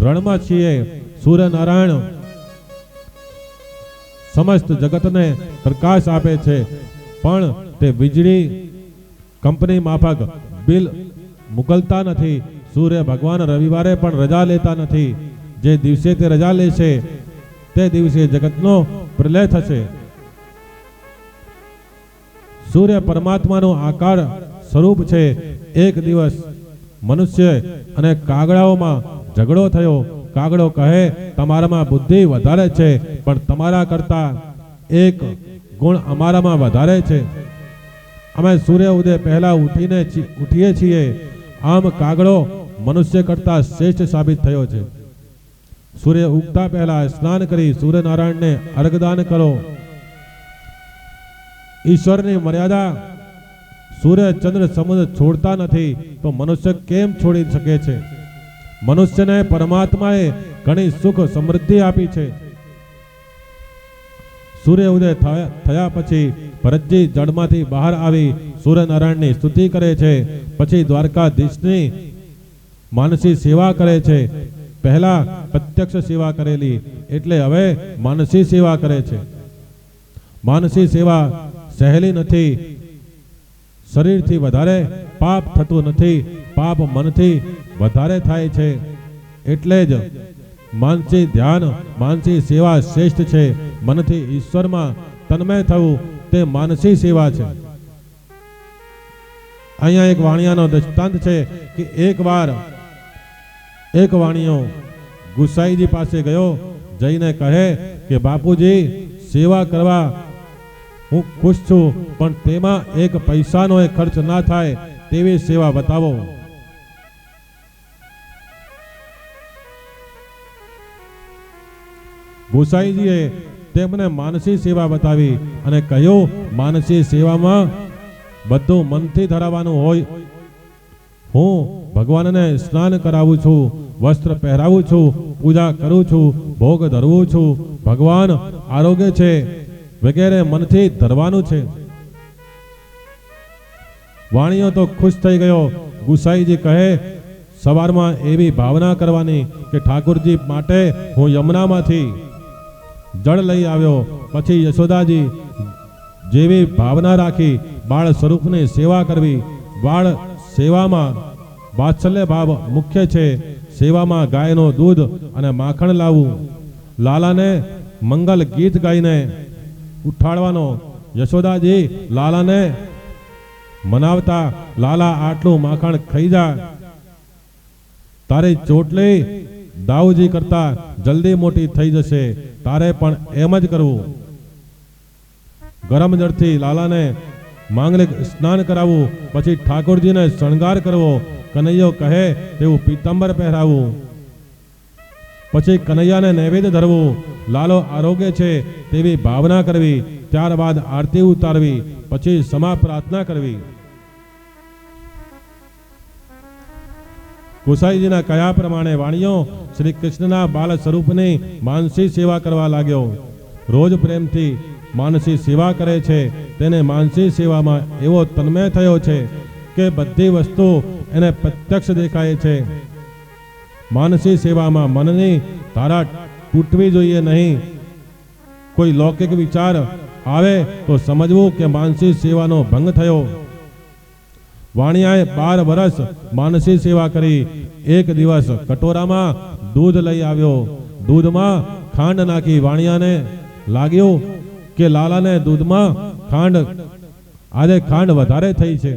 રણમાં છીએ. સૂર્યનારાયણ સમસ્ત જગતને પ્રકાશ આપે છે, પણ તે વીજળી કંપની માફક બિલ મોકલતા નથી. સૂર્ય ભગવાન રવિવારે પણ રજા લેતા નથી. જે દિવસે તે રજા લેશે તે દિવસે જગતનો પ્રલય થશે. સૂર્ય પરમાત્માનો આકાર સ્વરૂપ છે. એક દિવસ મનુષ્ય અને કાગડાઓમાં ઝઘડો થયો. કાગડો કહે, તમારામાં બુદ્ધિ વધારે છે, પણ તમારા કરતા એક ગુણ અમારામાં વધારે છે. અમે સૂર્ય ઉદય પહેલા ઉઠીએ છીએ. આમ કાગડો મનુષ્ય કરતા શ્રેષ્ઠ સાબિત થયો છે. સૂર્ય ઉગતા પહેલા સ્નાન કરી સૂર્યનારાયણને અર્ઘદાન કરો. ઈશ્વરની મર્યાદા સૂર્ય ચંદ્ર સમુદ્ર છોડતા નથી, તો મનુષ્ય કેમ છોડી શકે છે? મનુષ્યને પરમાત્માએ ઘણી સુખ સમૃદ્ધિ આપી છે. સૂર્ય ઉદય થયા પછી ભરતજી જળમાંથી બહાર આવી સૂર્યનારાયણની સ્તુતિ કરે છે. પછી દ્વારકાધીશની માનસી સેવા કરે છે. પહેલા પ્રત્યક્ષ સેવા કરેલી, એટલે હવે માનસી સેવા કરે છે. માનસી સેવા સહેલી નથી. શરીરથી વધારે પાપ થતું નથી, પાપ મનથી વધારે થાય છે. એટલે જ માનસી ધ્યાન, માનસી સેવા શ્રેષ્ઠ છે. મનથી ઈશ્વરમાં તન્મય થવું તે માનસી સેવા છે. અહીંયા એક વાણિયાનો દૃષ્ટાંત છે કે એક વાણિયો ગુસાઈજી પાસે ગયો. જઈને કહે કે બાપુજી, સેવા કરવા હું ખુશ છું, પણ તેમાં એક પૈસાનો ખર્ચ ના થાય તેવી સેવા બતાવો. ગોસાઈજીએ તેમને માનસી સેવા બતાવી અને કહ્યું, માનસી સેવામાં બધું મનથી ધરાવવાનું હોય. હું ભગવાનને સ્નાન કરાવું છું, વસ્ત્ર પહેરાવું છું, પૂજા કરું છું, ભોગ ધરવું છું, ભગવાન આરોગ્ય છે વગેરે મનથી ધરવાનું છે. વાણિયો તો ખુશ થઈ ગયો. ગુસાઈજી કહે, સવારમાં એવી ભાવના કરવાની કે ઠાકોરજી માટે હું યમુનામાંથી જળ લઈ આવ્યો. પછી યશોદાજી જેવી ભાવના રાખી બાળ સ્વરૂપની સેવા કરવી. બાળ સેવામાં વાત્સલ્ય ભાવ મુખ્ય છે. સેવામાં ગાયનું દૂધ અને માખણ લાવવું. લાલાને મંગલ ગીત ગાઈને ઉઠાડવાનો. યશોદાજી લાલાને મનાવતા, લાલા આટલું માખણ ખાઈ જા, તારી ચોટલી દાઉજી કરતા જલ્દી મોટી થઈ જશે, તારે પણ એમ જ કરવું. ગરમ જળથી લાલાને માંગલિક સ્નાન કરાવવું. પછી ઠાકોરજીને શણગાર કરવો. કનૈયો કહે તેવું પીતાંબર પહેરાવવું. પછી કનૈયાને નૈવેદ્ય ધરવું. લાલો આરોગ્ય છે તેવી ભાવના કરવી. ત્યારબાદ આરતી ઉતારવી. પછી સમા પ્રાર્થના કરવી. ગોસાઈજીના કયા પ્રમાણે વાણિયો શ્રી કૃષ્ણના બાલ સ્વરૂપની માનસી સેવા કરવા લાગ્યો. રોજ પ્રેમથી માનસી સેવા કરે છે. તેને માનસી સેવામાં એવો તન્મય થયો છે કે બધી વસ્તુ એને પ્રત્યક્ષ દેખાય છે. માનસી સેવામાં મનની ધારા તૂટવી જોઈએ નહીં. કોઈ લૌકિક વિચાર આવે તો સમજવું કે માનસી સેવાનો ભંગ થયો. વાણિયાએ 12 વર્ષ માનસી સેવા કરી. એક દિવસ કટોરામાં દૂધ લઈ આવ્યો. દૂધમાં ખાંડ નાખી. વાણિયાને લાગ્યું કે લાલાને દૂધમાં આજે ખાંડ વધારે થઈ છે.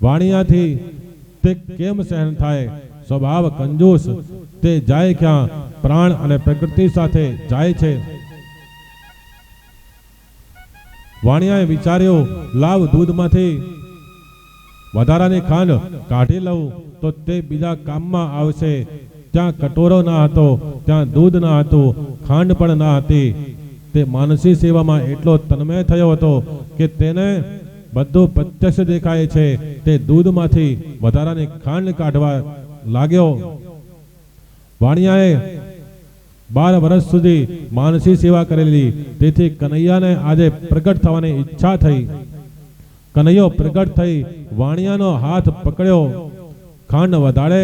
વાણિયાથી તે કેમ સહન થાય? સ્વભાવ કંજૂસ. તે જાય ક્યાં? પ્રાણ અને પ્રકૃતિ સાથે જાય છે. વાણિયાએ વિચાર્યું, લાવ દૂધમાંથી વધારાની ખાંડ કાઢી લઉં તો તે બીજા કામમાં આવશે. ત્યાં કટોરો ના હતો, ત્યાં દૂધ ના હતું, ખાંડ પણ ના હતી. તે માનસી સેવામાં એટલો તન્મય થયો હતો કે તેને બધું પ્રત્યક્ષ દેખાય છે. તે દૂધમાંથી વધારાની ખાંડ કાઢવા લાગ્યો. વાણિયાએ 12 વર્ષ સુધી માનસી સેવા કરેલી. તેથી કનૈયાને આજે પ્રગટ થવાની ઈચ્છા થઈ. કનૈયો પ્રગટ થઈ વાણિયાનો હાથ પકડ્યો. ખાંડ વધારે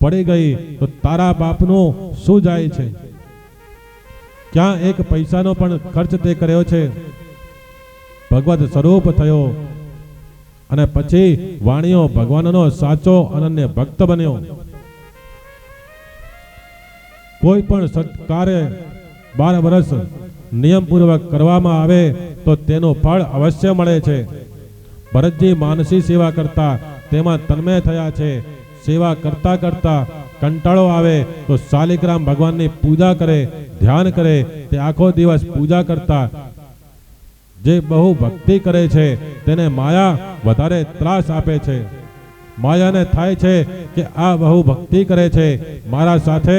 પડી ગઈ તો તારા બાપનું શું જાય છે? ક્યાં એક પૈસાનો પણ ખર્ચ તે કર્યો છે? ભગવત સ્વરૂપ થયો અને પછી વાણિયો ભગવાનનો સાચો અનન્ય ભક્ત બન્યો. કોઈ પણ સત્કાર્ય 12 વર્ષ નિયમપૂર્વક કરવામાં આવે તો તેનું ફળ અવશ્ય મળે છે. ભરતજી માનસી સેવા કરતા તેમાં તન્મય થયા છે. સેવા કરતા કરતા કંટાળો આવે તો શાલિગ્રામ ભગવાનની પૂજા કરે, ધ્યાન કરે. તે આખો દિવસ પૂજા કરતા. જે બહુ ભક્તિ કરે છે તેને માયા વધારે ત્રાસ આપે છે. માયાને થાય છે કે આ બહુ ભક્તિ કરે છે, મારા સાથે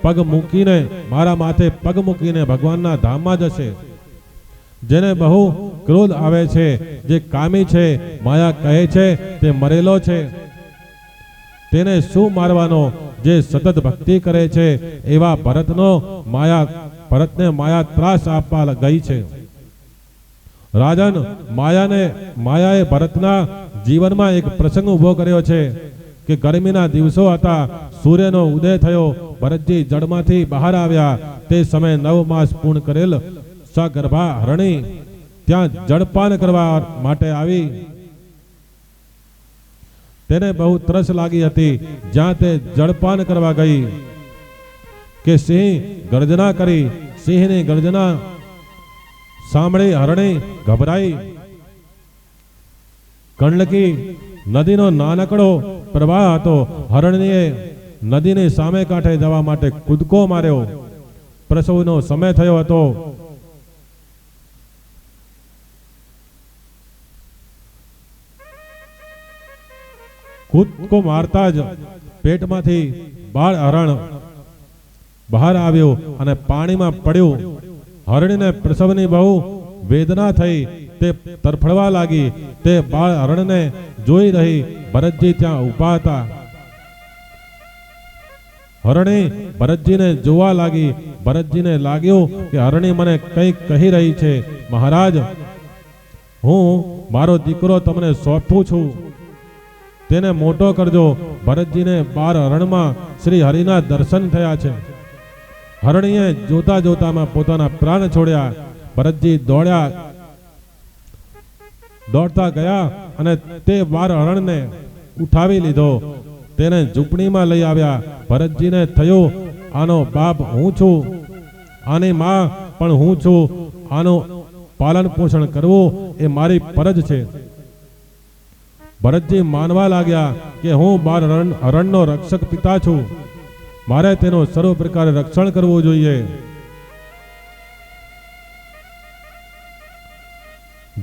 પગ મૂકીને, મારા માથે પગ મૂકીને ભગવાનના ધામમાં જશે. જેને બહુ ક્રોધ આવે છે, જે કામી છે, માયા કહે છે તે મરેલો છે, તેને શું મારવાનો? જે સતત ભક્તિ કરે છે એવા ભરતને માયા ત્રાસ આપવા ગઈ છે. રાજન, માયાએ ભરતના જીવનમાં એક પ્રસંગ ઉભો કર્યો છે કે ગરમીના દિવસો હતા. સૂર્યનો ઉદય થયો. ભરતજી જળમાંથી બહાર આવ્યા. તે સમયે 9 માસ પૂર્ણ કરેલ સગર્ભા હરણી ત્યાં જળપાન કરવા માટે આવી. તેને બહુ તરસ લાગી હતી. જ્યાં તે જળપાન કરવા ગઈ કે સિંહ ગર્જના કરી. સિંહની ગર્જના સાંભળી હરણી ગભરાઈ. ગંડકી નદીનો નાનકડો પ્રવાહ હતો. હરણીએ નદીની સામે કાંઠે જવા માટે કૂદકો માર્યો. પ્રસવનો સમય થયો હતો. કૂદકો મારતા જ પેટમાંથી બાળ હરણ બહાર આવ્યો અને પાણીમાં પડ્યો. હરણીને પ્રસવની બહુ વેદના થઈ, તે તરફડવા લાગી. તે બાળ હરણને જોઈ રહી ભરતજી ત્યાં ઊભા હતા. હરણી ભરતજીને જોવા લાગી. ભરતજીને લાગ્યું કે હરણી મને કંઈક કહી રહી છે. મહારાજ, હું મારો દીકરો તમને સોંપું છું, તેને મોટો કરજો. ભરતજીને બાર હરણમાં શ્રી હરિના દર્શન થયા છે. હરણીએ જોતા જોતામાં પોતાના પ્રાણ છોડ્યા. ભરતજી દોડતા ગયા અને તે બાર હરણને ઉઠાવી લીધો, તેને ઝૂંપડીમાં લઈ આવ્યા. ભરતજીને થયું, આનો બાપ હું છું, આની માં પણ હું છું, આનું પાલન પોષણ કરવું એ મારી ફરજ છે. ભરતજી માનવા લાગ્યા કે હું બાર હરણનો રક્ષક પિતા છું, મારે તેનું સર્વ પ્રકારે રક્ષણ કરવું જોઈએ.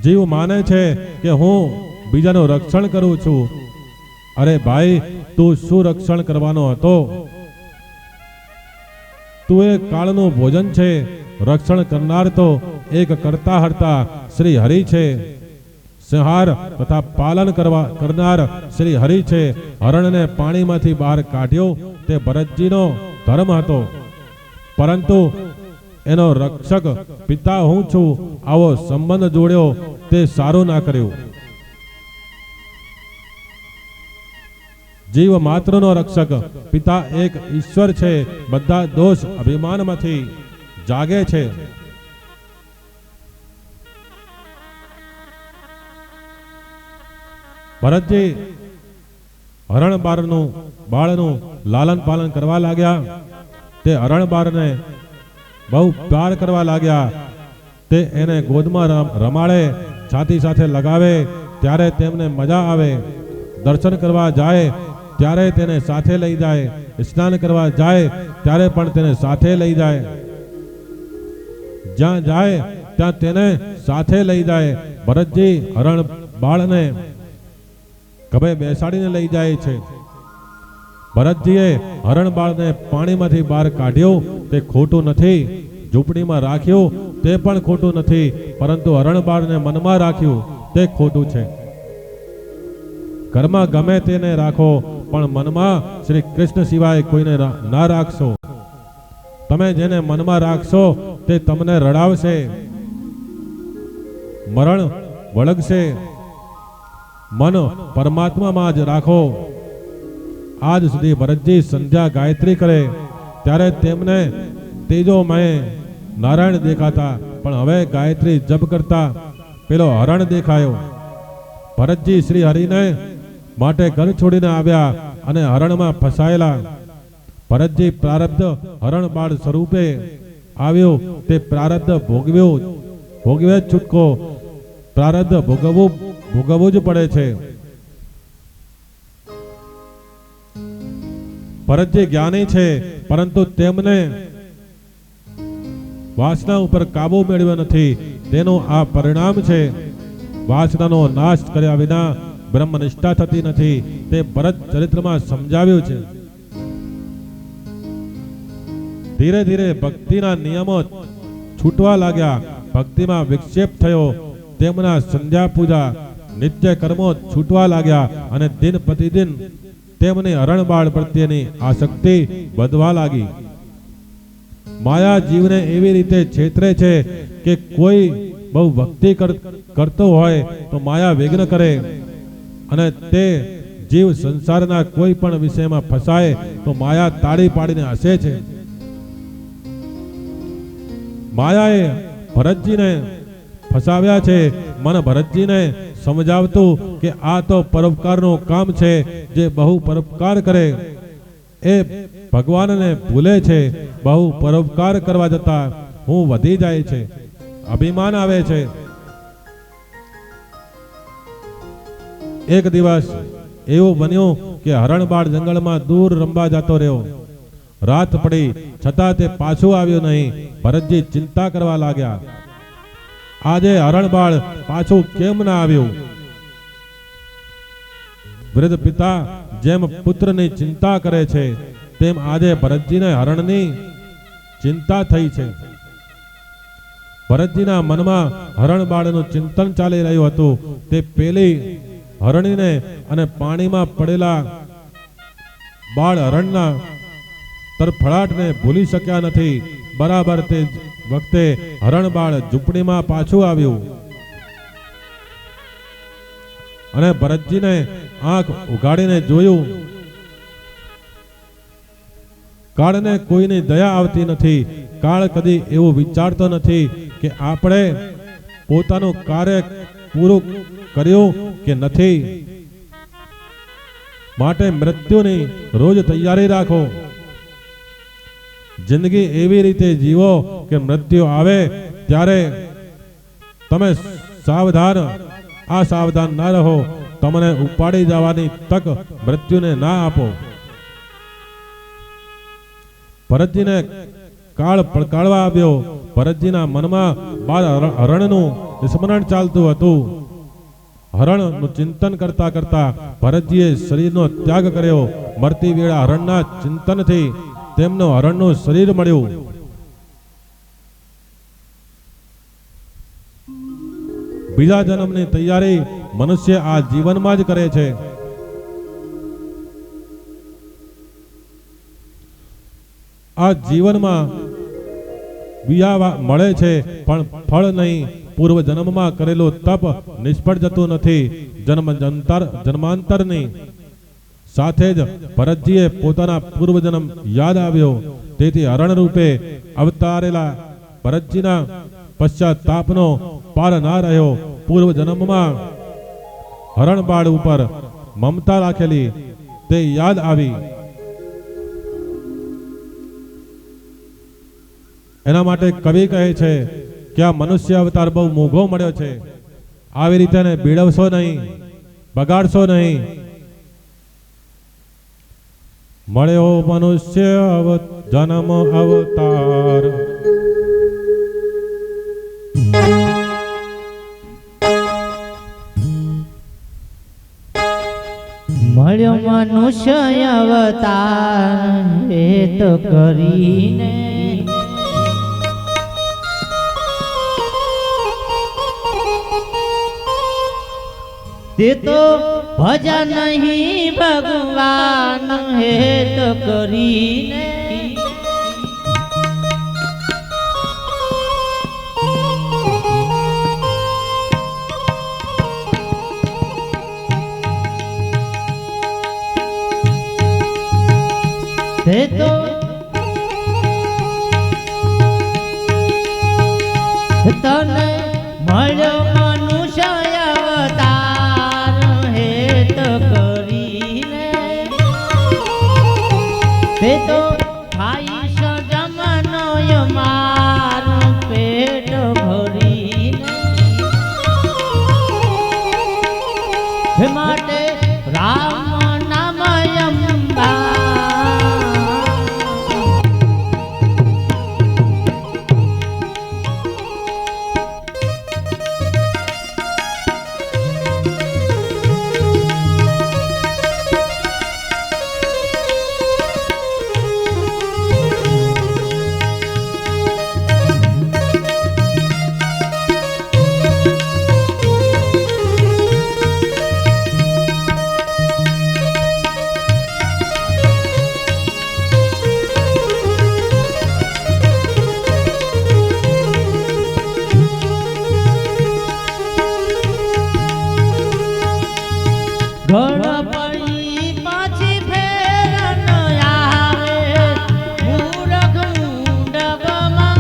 જીવ માને છે કે હું બીજાનું રક્ષણ કરું છું. અરે ભાઈ, તું શું રક્ષણ કરવાનો હતો? તું એ કાળનું ભોજન છે. રક્ષણ કરનાર તો એક કરતા હરતા શ્રી હરિ છે. સંહાર તથા પાલન કરનાર શ્રી હરિ છે. હરણને પાણીમાંથી બહાર કાઢ્યો તે ભરતજીનો ધર્મ હતો, પરંતુ એનો રક્ષક પિતા હું છું આવો સંબંધ જોડ્યો તે સારું ના કર્યું. જીવ માત્રનો રક્ષક પિતા એક ઈશ્વર છે. બધા દોષ અભિમાનમાંથી જાગે છે. ભરતજી હરણ બાળનું લાલન પાલન કરવા લાગ્યા. તે હરણ બાળને બહુ પ્યાર કરવા લાગ્યા. તે એને ગોદમાં રમાડે, છાતી સાથે લગાવે ત્યારે તેમને મજા આવે. દર્શન કરવા જાય ત્યારે તેને સાથે લઈ જાય. સ્નાન કરવા જાય ત્યારે પણ તેને સાથે લઈ જાય. જ્યાં જાય ત્યાં તેને સાથે લઈ જાય. ભરતજી હરણ બાળને ખભે બેસાડીને લઈ જાય છે. ભરતજીએ હરણ બાળને પાણીમાંથી બહાર કાઢ્યો તે ખોટું નથી, ઝૂંપડીમાં રાખ્યું તે પણ ખોટું નથી, પરંતુ હરણ બાળને મનમાં રાખ્યું તે ખોટું છે. ઘરમાં ગમે તેને રાખો, પણ મનમાં શ્રી કૃષ્ણ સિવાય કોઈને ના રાખશો. તમે જેને મનમાં રાખશો તે તમને રડાવશે, મરણ વળગશે. મન પરમાત્મામાં જ રાખો. આજ સુધી ભરતજી સંધ્યા ગાયત્રી કરે ત્યારે તેમને તેજોમય નારાયણ દેખાતા, પણ હવે ગાયત્રી જપ કરતા પેલો હરણ દેખાયો. ભરતજી શ્રી હરિને માટે ઘર છોડીને આવ્યા અને હરણમાં ફસાયેલા. ભરતજી પ્રારબ્ધ હરણ બાળ સ્વરૂપે આવ્યો. તે પ્રારબ્ધ ભોગવે છૂટકો. પ્રારબ્ધ ભોગવવું જ પડે છે. ભરતજી જ્ઞાની છે, પરંતુ તેમને વાસના ઉપર કાબુ મેળવ્યો નથી. તેનું આ પરિણામ છે. વાસનાનો નાશ કર્યા વિના બ્રહ્મનિષ્ઠા થતી નથી. તે ભરત ચરિત્રમાં સમજાવ્યું છે. ધીરે ધીરે ભક્તિના નિયમો છૂટવા લાગ્યા. ભક્તિમાં વિક્ષેપ થયો. તેમના સંધ્યા પૂજા નિત્ય કર્મો છૂટવા લાગ્યા અને દિન પ્રતિદિન તેમની હરણબાળ પ્રત્યેની આસક્તિ વધવા લાગી. માયા જીવને એવી રીતે છેતરે છે કે કોઈ બહુ ભક્તિ કરતો હોય તો માયા વિઘ્ન કરે, અને તે જીવ સંસારના કોઈ પણ વિષયમાં ફસાય તો માયા તાળી પાડીને હસે છે. માયાએ ભરતજીને ફસાવ્યા છે. મન ભરતજીને સમજાવતું કે આ તો પરોપકારનું કામ છે. જે બહુ પરોપકાર કરે એ ભગવાનને ભૂલે છે. બહુ પરોપકાર કરવા જતા હું વધી જાય છે, અભિમાન આવે છે. એક દિવસ એવું બન્યું કે હરણબાળ જંગલમાં દૂર રમવા જતો રહ્યો. રાત પડી છતાં તે પાછું આવ્યો નહીં. ભરતજી ચિંતા કરવા લાગ્યા, આજે હરણબાળ પાછું કેમ ના આવ્યું? વૃદ્ધ પિતા જેમ પુત્રની ચિંતા કરે છે તેમ આજે ભરતજીને હરણની ચિંતા થઈ છે. ભરતજીના મનમાં હરણ બાળનું ચિંતન ચાલી રહ્યું હતું. તે પેલી હરણીને અને પાણીમાં પડેલા બાળ હરણના તરફડાટને ભૂલી શક્યા નથી. બરાબર તે વખતે હરણ બાળ ઝૂંપડીમાં પાછું આવ્યું અને ભરતજીને આંખ ઉઘાડીને જોયું. કાળને કોઈની દયા આવતી નથી. કાળ કદી એવું વિચારતો નથી કે આપણે પોતાનું કાર્ય પૂરું કર્યું કે નથી. માટે મૃત્યુની રોજ તૈયારી રાખો. જિંદગી એવી રીતે જીવો કે મૃત્યુ આવે ત્યારે તમે સાવધાન અસાવધાન ના રહો. તમને ઉપાડી જવાની તક મૃત્યુને ના આપો. ભરતજીને કાળ પડકારવા આવ્યો. ભરતજીના મનમાં બાળ હરણનું સ્મરણ ચાલતું હતું. હરણનું ચિંતન કરતા કરતા ભરતજીએ શરીરનો ત્યાગ કર્યો. મરતી વેળા હરણના ચિંતનથી તેમનું હરણનું શરીર મળ્યું. બીજા જન્મની તૈયારી મનુષ્ય આ જીવનમાં જ કરે છે. આ જીવનમાં વિયા મળે છે પણ ફળ નહીં. પૂર્વ જન્મમાં કરેલું તપ નિષ્ફળ જતું નથી. જન્માંતરની સાથે જ ભરતજીએ પોતાના પૂર્વ જન્મ યાદ આવ્યો. તેથી હરણ રૂપે અવતારેલા ભરતજીના પશ્ચાતાપનો પાર ના રહ્યો. પૂર્વ જન્મમાં હરણ બાળ ઉપર મમતા રાખેલી તે યાદ આવી. એના માટે કવિ કહે છે કે આ મનુષ્ય અવતાર બહુ મોંઘો મળ્યો છે. આવી રીતે એને બીડવશો નહીં, બગાડશો નહીં. મળ્યો મનુષ્ય જન્મ અવતાર. મળ્યો મનુષ્ય અવતાર હેત કરીને તે તો ભજન નહીં ભગવાન હેત કરીને તે તો તને મળ્યો મનુષ્ય અવતાર હેત કરીને તે તો ખાઈશ જમનો માર પેટ ભરીને માટે રામ નામ અંબા ગણપતિ પાછી ફેર ન આવે મૂરખ મુંડકમાં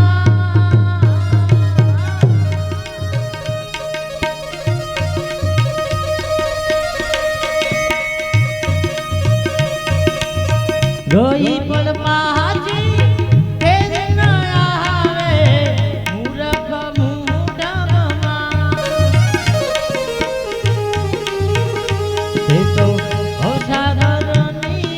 ગઈ પણ પાછી ફેર ન આવે મૂરખ મુંડકમાં તે તો અસાગરની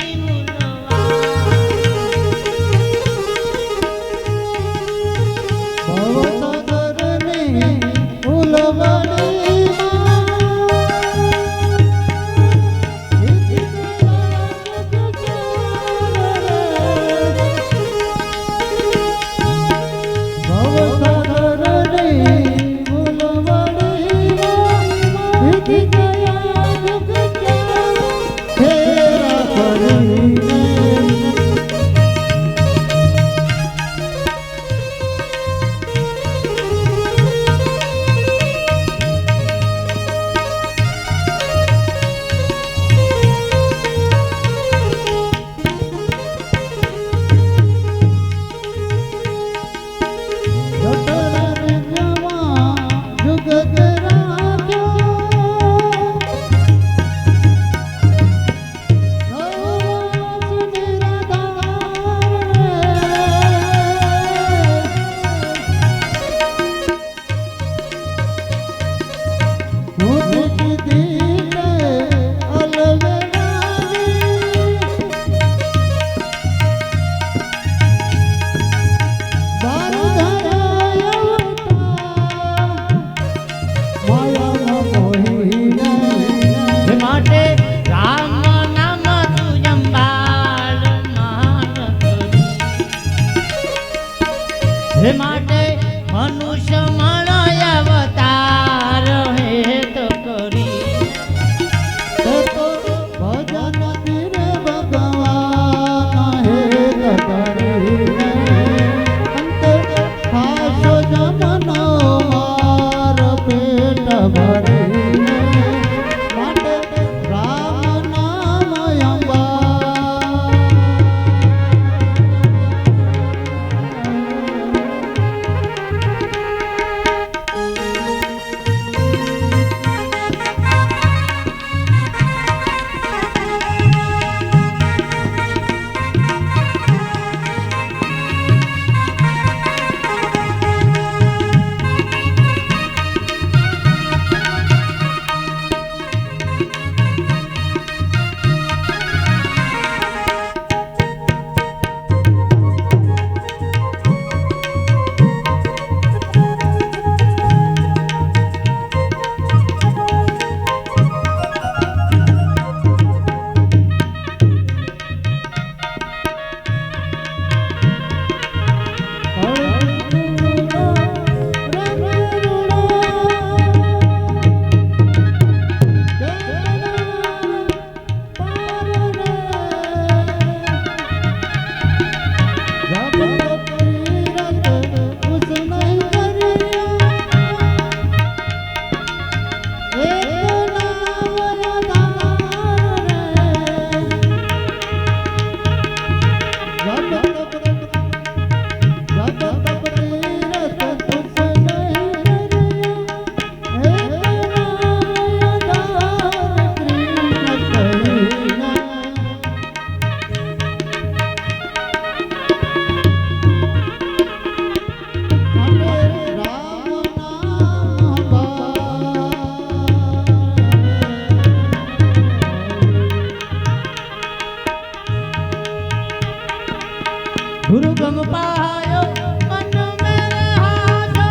ગુરુ ગમ પાયો મન મેરે હાજો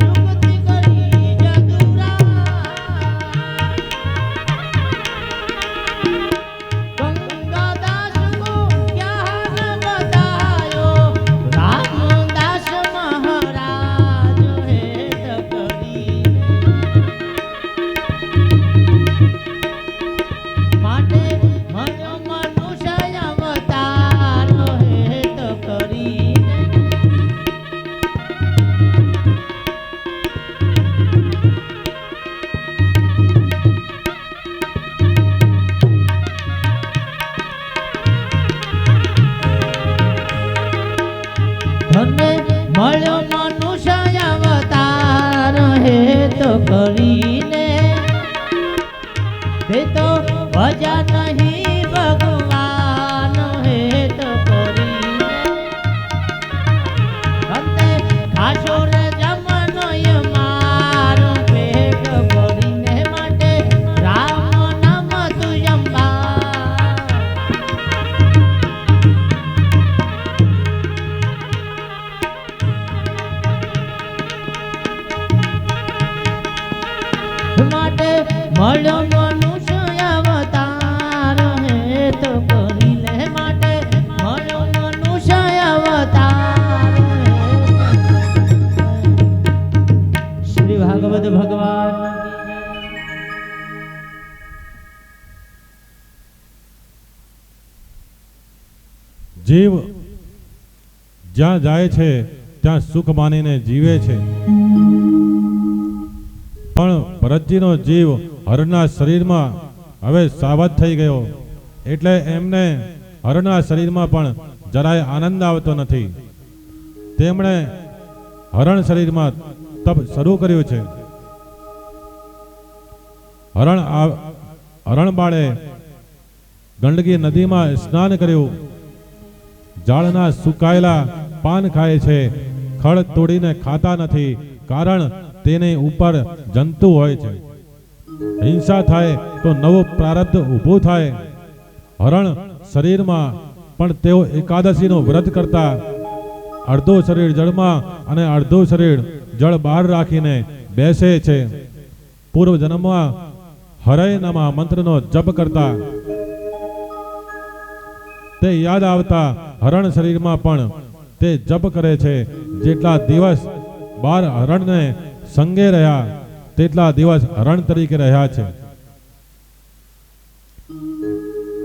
યુક્તિ કરી જદુરા ગંગાદાસ કો જ્ઞાન બતાયો રામદાસ મહારાજ હેત કરી માટે મન મનુષ્ય અવતાર હેત કરી ધને મળ્યો મનુષ્ય અવતાર હેત કરીને તે તો ભજા નહીં ભગવાન હેત કરીને અંતે ખાશો રે જમનો માર પેટ ભરીને માટે રામ નામ તુયંબા માટે મળ્યો મનુષ્ય અવતાર હેત કરીને માટે મળ્યો મનુષ્ય અવતાર શ્રી ભાગવત ભગવાન જીવ જ્યાં જાય છે ત્યાં સુખ માનીને જીવે છે, પણ ભરતજીનો જીવ હરણના શરીરમાં હવે સાવધ થઈ ગયો એટલે એમને હરણના શરીરમાં પણ જરાય આનંદ આવતો નથી. તેમણે હરણ શરીરમાં તપ શરૂ કર્યું છે. હરણ બાળે ગંડકી નદીમાં સ્નાન કર્યું, ઝાડના સુકાયેલા પાન ખાય છે, ખડ તોડીને ખાતા નથી, કારણ તેની ઉપર જંતુ હોય છે. હિંસા થાય તો નવું પ્રારબ્ધ ઊભું થાય. હરણ શરીરમાં પણ તેઓ એકાદશીનું વ્રત કરતા અડધું શરીર જળમાં અને અડધું શરીર જળ બહાર રાખીને બેસે છે. પૂર્વ જન્મમાં હરે નમઃ મંત્રનો જપ કરતા. તે યાદ આવતા હરણ શરીરમાં પણ તે જપ કરે છે. જેટલા દિવસ બાર હરણને સંગે રહ્યા તેટલા દિવસ હરણ તરીકે રહ્યા છે.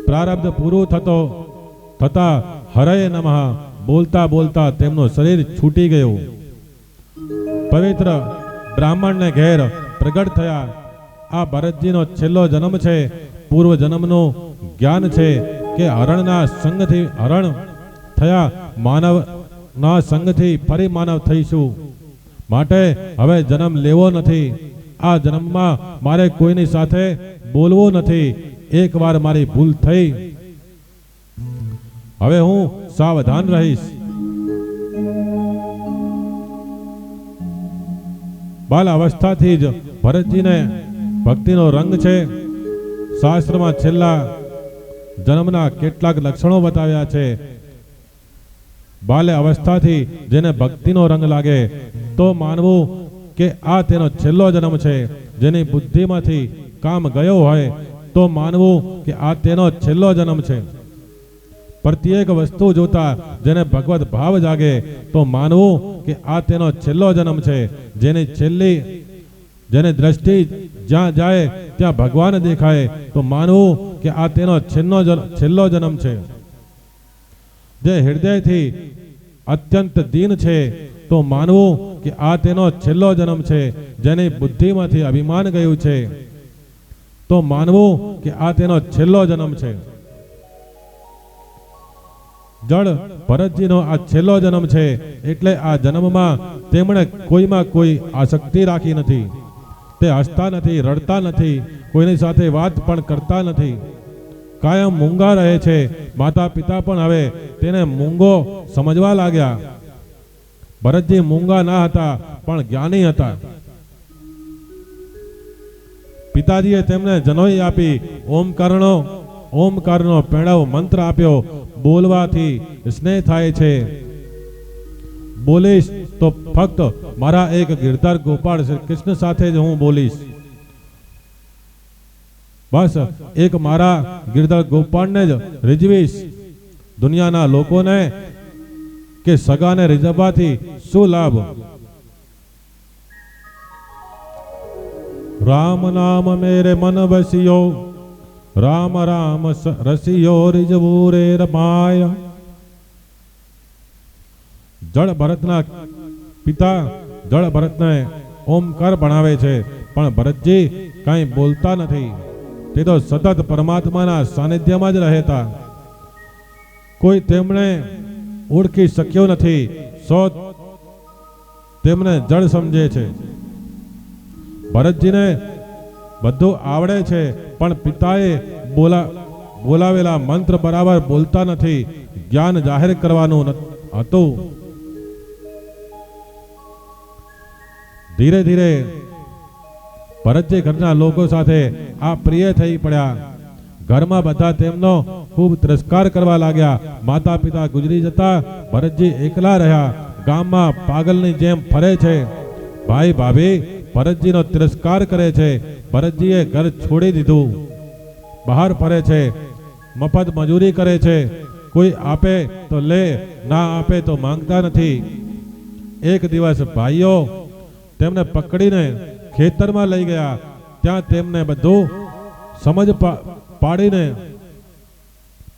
પ્રારબ્ધ પૂરું થતા હરે નમઃ બોલતા બોલતા તેમનું શરીર છૂટી ગયું. પવિત્ર બ્રાહ્મણને ઘેર પ્રગટ થયા. આ ભરતજીનો છેલ્લો જન્મ છે. પૂર્વ જન્મનું જ્ઞાન છે કે હરણના સંગથી હરણ થયા, માનવના સંગથી ફરી માનવ થઈશું. માટે હવે જન્મ લેવો નથી. આ જન્મમાં મારે કોઈની સાથે બોલવું નથી. એકવાર મારી ભૂલ થઈ, હવે હું સાવધાન રહીશ. બાલ અવસ્થાથી જ ભરતજીને ભક્તિનો રંગ છે. શાસ્ત્રમાં છેલ્લા જન્મના કેટલાક લક્ષણો બતાવ્યા છે. બાલ્ય અવસ્થાથી જેને ભક્તિનો રંગ લાગે તો માનવું કે આ તેનો છેલ્લો જન્મ છે. જેની બુદ્ધિમાંથી કામ ગયો હોય તો માનવું કે આ તેનો છેલ્લો જન્મ છે. પ્રત્યેક વસ્તુ જોતા જેને ભગવત ભાવ જાગે તો માનવું કે આ તેનો છેલ્લો જન્મ છે. જેની દ્રષ્ટિ જ્યાં જાય ત્યાં ભગવાન દેખાય તો માનવું કે આ તેનો છેલ્લો જન્મ છે. જે હૃદયથી અત્યંત દીન છે તો માનવું કે આ તેનો છેલ્લો જન્મ છે. જેની બુદ્ધિમાંથી અભિમાન ગયું છે તો માનવું કે આ તેનો છેલ્લો જન્મ છે. જળ ભરતજીનો આ છેલ્લો જન્મ છે એટલે આ જન્મમાં તેમણે કોઈમાં કોઈ આસક્તિ રાખી નથી. તે હસતા નથી, રડતા નથી, કોઈની સાથે વાત પણ કરતા નથી. કાયમ મૂંગા રહે છે. માતા પિતા પણ હવે તેને મૂંગો સમજવા લાગ્યા. ભરતજી મૂંગા ના હતા પણ જ્ઞાની હતા. પિતાજીએ તેમને જનોઈ આપી ઓમકારનો પેણાવ મંત્ર આપ્યો. બોલવાથી સ્નેહ થાય છે. બોલીશ તો ફક્ત મારા એક ગિરધર ગોપાળ શ્રી કૃષ્ણ સાથે જ હું બોલીશ. બસ એક મારા ગિરધર ગોપાળને જ રીઝવીશ. દુનિયાના લોકોને કે સગાને રીઝવવાથી શું લાભ? રામ નામ મેરે મન વસિયો, રામ રામ રસિયો રીઝવું રે રમાય. જળ ભરતના પિતા જળ ભરતને ઓમકાર ભણાવે છે, પણ ભરતજી કાંઈ બોલતા નથી. તે તો સતત પરમાત્માના સાનિધ્યમાં જ રહેતા. કોઈ તેમને ઓળખી શક્યો નથી. સૌ તેમને જળ સમજે છે. ભરતજીને બધું આવડે છે, પણ પિતાએ બોલાવેલા મંત્ર બરાબર બોલતા નથી. જ્ઞાન જાહેર કરવાનું હતું. ધીરે ધીરે ભરતજી ઘરના લોકો સાથે આ પ્રિય થઈ પડ્યા. ઘરમાં બધા તેમનો ખૂબ તિરસ્કાર કરવા લાગ્યા. માતા પિતા ગુજરી જતા ભરતજી એકલા રહ્યા. ગામમાં પાગલની જેમ ફરે છે. ભાઈ ભાભી ભરતજીનો તિરસ્કાર કરે છે. ભરતજીએ ઘર છોડી દીધું. બહાર ફરે છે. મફત મજૂરી કરે છે. કોઈ આપે તો લે, ના આપે તો માંગતા નથી. એક દિવસ ભાઈઓ તેમને પકડીને ખેતરમાં લઈ ગયા. ત્યાં તેમને બધું સમજ પાડીને